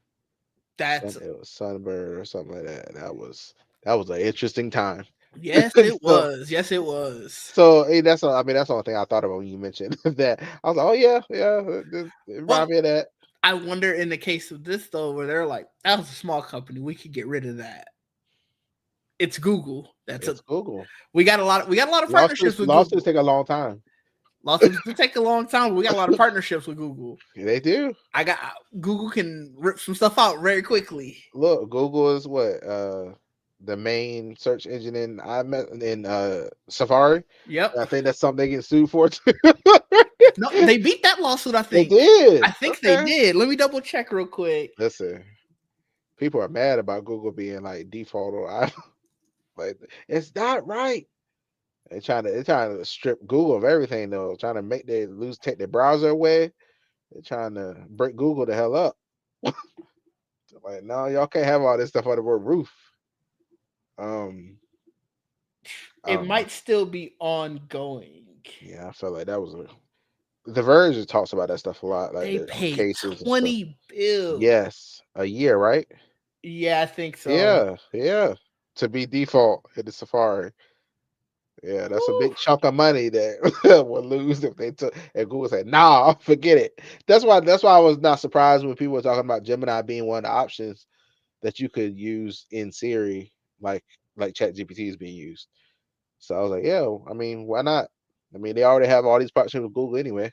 [SPEAKER 1] That's
[SPEAKER 2] It was Sunbird or something like that. That was an interesting time.
[SPEAKER 1] yes, it
[SPEAKER 2] so
[SPEAKER 1] was. Yes, it was.
[SPEAKER 2] So hey, I mean, that's the only thing I thought about when you mentioned that. I was like, oh yeah, yeah, it reminded
[SPEAKER 1] Well,
[SPEAKER 2] me of that.
[SPEAKER 1] I wonder in the case of this though, where they're like, that was a small company, we could get rid of that. It's Google. That's a
[SPEAKER 2] It's Google.
[SPEAKER 1] we got a lot of partnerships with
[SPEAKER 2] Lawsuits
[SPEAKER 1] Google.
[SPEAKER 2] take a long time.
[SPEAKER 1] Lawsuits do take a long time, but we got a lot of partnerships with Google.
[SPEAKER 2] They do.
[SPEAKER 1] I got Google can rip some stuff out very quickly.
[SPEAKER 2] Look, Google is what the main search engine in Safari.
[SPEAKER 1] Yep.
[SPEAKER 2] I think that's something they get sued for too.
[SPEAKER 1] No, they beat that lawsuit. I
[SPEAKER 2] They
[SPEAKER 1] think. I
[SPEAKER 2] did.
[SPEAKER 1] think they
[SPEAKER 2] Okay.
[SPEAKER 1] did. Let me double check real quick.
[SPEAKER 2] Listen, people are mad about Google being like default or like it's not right. They're trying to strip Google of everything though, trying to make they lose take their browser away. They're trying to break Google the hell up. Like, no, y'all can't have all this stuff under one roof. Um, I
[SPEAKER 1] It
[SPEAKER 2] don't know.
[SPEAKER 1] might still be ongoing.
[SPEAKER 2] Yeah, I felt like that was a The Verge just talks about that stuff a lot, like
[SPEAKER 1] They
[SPEAKER 2] the
[SPEAKER 1] paid
[SPEAKER 2] cases and stuff.
[SPEAKER 1] 20 billion.
[SPEAKER 2] Yes, a year, right?
[SPEAKER 1] Yeah, I think so.
[SPEAKER 2] Yeah, yeah. To be default in the Safari. Yeah, that's a
[SPEAKER 1] Woo.
[SPEAKER 2] big chunk of money that would lose if they took. And Google said, "Nah, forget it." That's why I was not surprised when people were talking about Gemini being one of the options that you could use in Siri, like ChatGPT is being used. So I was like, "Yeah, I mean, why not?" I mean, they already have all these partnerships with Google anyway.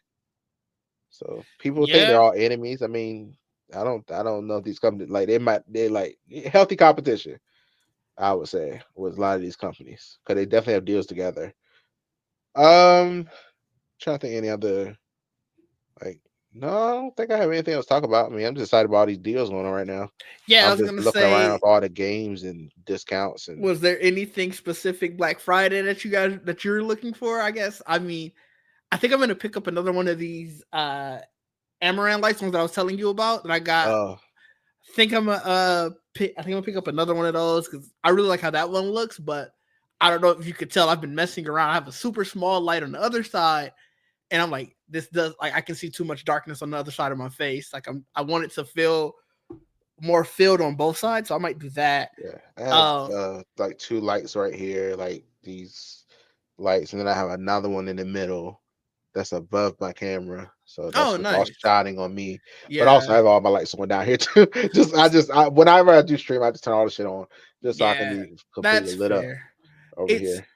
[SPEAKER 2] So people think they're
[SPEAKER 1] Yeah.
[SPEAKER 2] all enemies. I mean, I don't know if these companies like they like healthy competition. I would say with a lot of these companies because they definitely have deals together. Trying to think any other like. No, I don't think I have anything else to talk about. I mean, I'm just excited about all these deals going on right now.
[SPEAKER 1] Yeah, I
[SPEAKER 2] I'm
[SPEAKER 1] was
[SPEAKER 2] just
[SPEAKER 1] gonna
[SPEAKER 2] looking around
[SPEAKER 1] say,
[SPEAKER 2] with all the games and discounts and
[SPEAKER 1] was there anything specific Black Friday that you're looking for? I guess. I mean, I think I'm gonna pick up another one of these Amaran lights ones that I was telling you about that I got.
[SPEAKER 2] uh
[SPEAKER 1] Think I'm a I think I'm gonna pick up another one of those because I really like how that one looks, but I don't know if you could tell I've been messing around. I have a super small light on the other side, and I'm like, this does like I can see too much darkness on the other side of my face. Like I want it to feel more filled on both sides, so I might do that.
[SPEAKER 2] yeah. I have
[SPEAKER 1] Um,
[SPEAKER 2] like two lights right here, like these lights, and then I have another one in the middle that's above my camera. So
[SPEAKER 1] oh,
[SPEAKER 2] that's what's all
[SPEAKER 1] nice.
[SPEAKER 2] shining on me. But also
[SPEAKER 1] Yeah,
[SPEAKER 2] I have all my lights on down here too. Whenever I do stream, I just turn all the shit on just so I can
[SPEAKER 1] yeah,
[SPEAKER 2] be completely
[SPEAKER 1] that's
[SPEAKER 2] lit up
[SPEAKER 1] fair.
[SPEAKER 2] over
[SPEAKER 1] It's
[SPEAKER 2] here.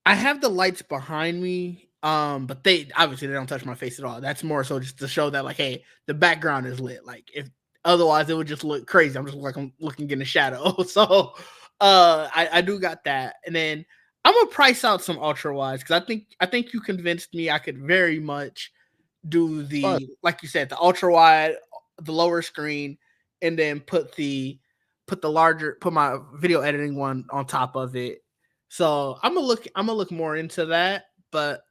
[SPEAKER 1] I have the lights behind me, but they obviously they don't touch my face at all. That's more so just to show that like, hey, the background is lit. Like if otherwise it would just look crazy. I'm just like I'm looking in the shadow. So I do got that. And then I'm gonna price out some ultra wides because I think you convinced me I could very much do
[SPEAKER 2] It's fun.
[SPEAKER 1] the like you said, the ultra wide, the lower screen, and then put my video editing one on top of it. So I'm gonna look more into that. But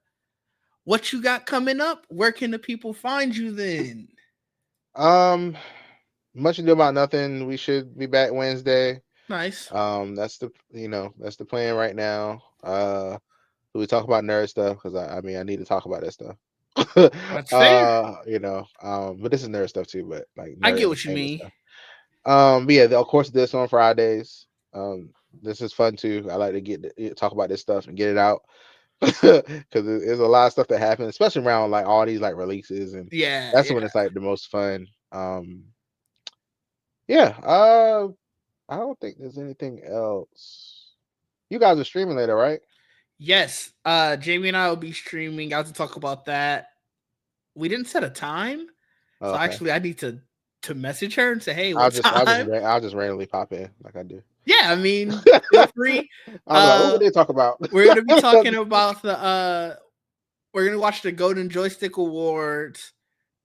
[SPEAKER 1] what you got coming up? Where can the people find you then?
[SPEAKER 2] Um Much ado about nothing. We should be back Wednesday.
[SPEAKER 1] Nice.
[SPEAKER 2] That's the plan right now. We talk about nerd stuff because I mean I need to talk about that stuff.
[SPEAKER 1] That's fair.
[SPEAKER 2] But this is nerd stuff too, but like
[SPEAKER 1] I
[SPEAKER 2] nerd
[SPEAKER 1] get what you
[SPEAKER 2] entertainment
[SPEAKER 1] mean.
[SPEAKER 2] stuff. But yeah, of course this on Fridays. This is fun too. I like to talk about this stuff and get it out because there's a lot of stuff that happens, especially around like all these like releases, and
[SPEAKER 1] Yeah,
[SPEAKER 2] that's
[SPEAKER 1] yeah.
[SPEAKER 2] when it's like the most fun. Yeah. I don't think there's anything else. You guys are streaming later, right?
[SPEAKER 1] Yes. Jamie and I will be streaming. I have to talk about that. We didn't set a time.
[SPEAKER 2] Oh,
[SPEAKER 1] So
[SPEAKER 2] okay.
[SPEAKER 1] actually I need to message her and say, hey, what time?
[SPEAKER 2] I'll just randomly pop in like I do.
[SPEAKER 1] Yeah, I mean, feel free.
[SPEAKER 2] I'll be like, what would they talk about?
[SPEAKER 1] We're gonna be talking about the we're gonna watch the Golden Joystick Awards,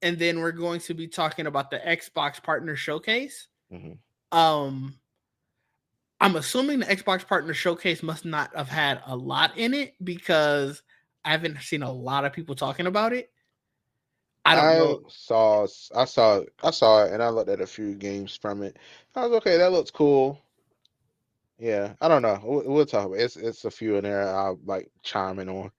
[SPEAKER 1] and then we're going to be talking about the Xbox Partner Showcase.
[SPEAKER 2] Mhm.
[SPEAKER 1] Um, I'm assuming the Xbox Partner Showcase must not have had a lot in it because I haven't seen a lot of people talking about it. I don't know.
[SPEAKER 2] I saw it, and I looked at a few games from it. I was okay. That looks cool. Yeah, I don't know. We'll talk about it. It's a few in there. I'll like chime in on,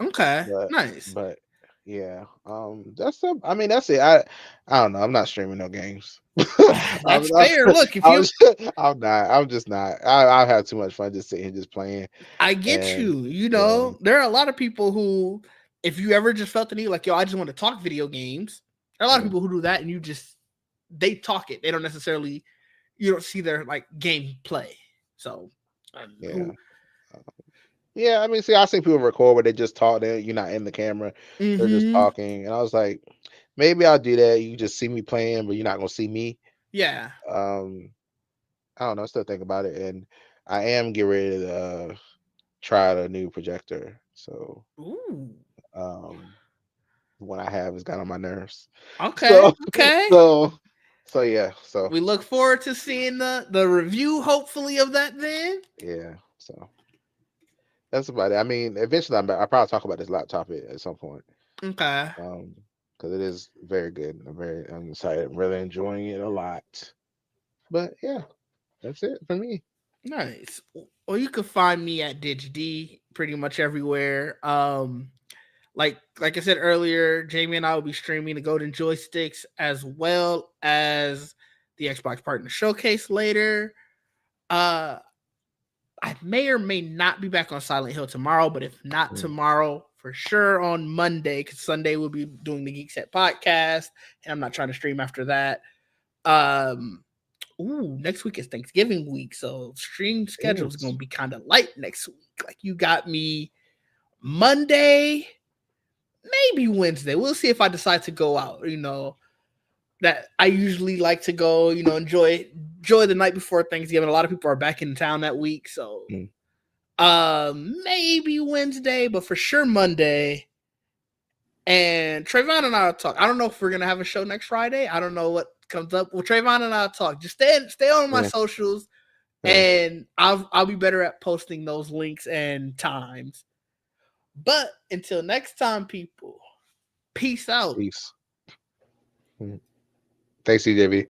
[SPEAKER 1] Okay,
[SPEAKER 2] but
[SPEAKER 1] nice.
[SPEAKER 2] but yeah. I mean, that's it. I don't know. I'm not streaming no games. I'm
[SPEAKER 1] That's
[SPEAKER 2] not.
[SPEAKER 1] fair. Look, if you
[SPEAKER 2] I'm not. I'm just not. I've had too much fun just sitting here just playing,
[SPEAKER 1] I get
[SPEAKER 2] and
[SPEAKER 1] you. You
[SPEAKER 2] yeah,
[SPEAKER 1] know, there are a lot of people who, if you ever just felt the need, like, yo, I just want to talk video games, there are a lot of
[SPEAKER 2] yeah,
[SPEAKER 1] people who do that and they talk it. They don't necessarily, you don't see their like gameplay. So,
[SPEAKER 2] yeah.
[SPEAKER 1] who,
[SPEAKER 2] Yeah, I mean, see, I seen people record where they just talk. You're not in the camera; they're just
[SPEAKER 1] mm-hmm.
[SPEAKER 2] talking. And I was like, maybe I'll do that. You just see me playing, but you're not gonna see me.
[SPEAKER 1] Yeah.
[SPEAKER 2] Um, I don't know. I still think about it, and I am getting ready to try out a new projector. So,
[SPEAKER 1] Ooh.
[SPEAKER 2] um, one I have has got on my nerves.
[SPEAKER 1] Okay,
[SPEAKER 2] So
[SPEAKER 1] okay.
[SPEAKER 2] so so yeah. So
[SPEAKER 1] We look forward to seeing the review, hopefully, of that then.
[SPEAKER 2] yeah. So that's about it. I mean, eventually I'll probably talk about this laptop at some point.
[SPEAKER 1] Okay.
[SPEAKER 2] Because it is very good. I'm excited. I'm really enjoying it a lot. But yeah, that's it for me.
[SPEAKER 1] Nice. Well, you can find me at DigD pretty much everywhere. Like I said earlier, Jamie and I will be streaming the Golden Joysticks as well as the Xbox Partner Showcase later. Uh I may or may not be back on Silent Hill tomorrow, but if not tomorrow, for sure on Monday, because Sunday we'll be doing the Geek Set podcast, and I'm not trying to stream after that. Um, next week is Thanksgiving week, so stream schedule is
[SPEAKER 2] Yes.
[SPEAKER 1] gonna be kind of light next week. Like you got me Monday, maybe Wednesday. We'll see if I decide to go out. That I usually like to go. Enjoy the night before Thanksgiving. A lot of people are back in town that week, so
[SPEAKER 2] Mm.
[SPEAKER 1] maybe Wednesday, but for sure Monday. And Trayvon and I'll talk. I don't know if we're gonna have a show next Friday. I don't know what comes up. Well, Trayvon and I'll talk. Just stay on my
[SPEAKER 2] Yeah.
[SPEAKER 1] socials,
[SPEAKER 2] Yeah.
[SPEAKER 1] and I'll be better at posting those links and times. But until next time, people, peace out.
[SPEAKER 2] Peace. Thanks, CJB.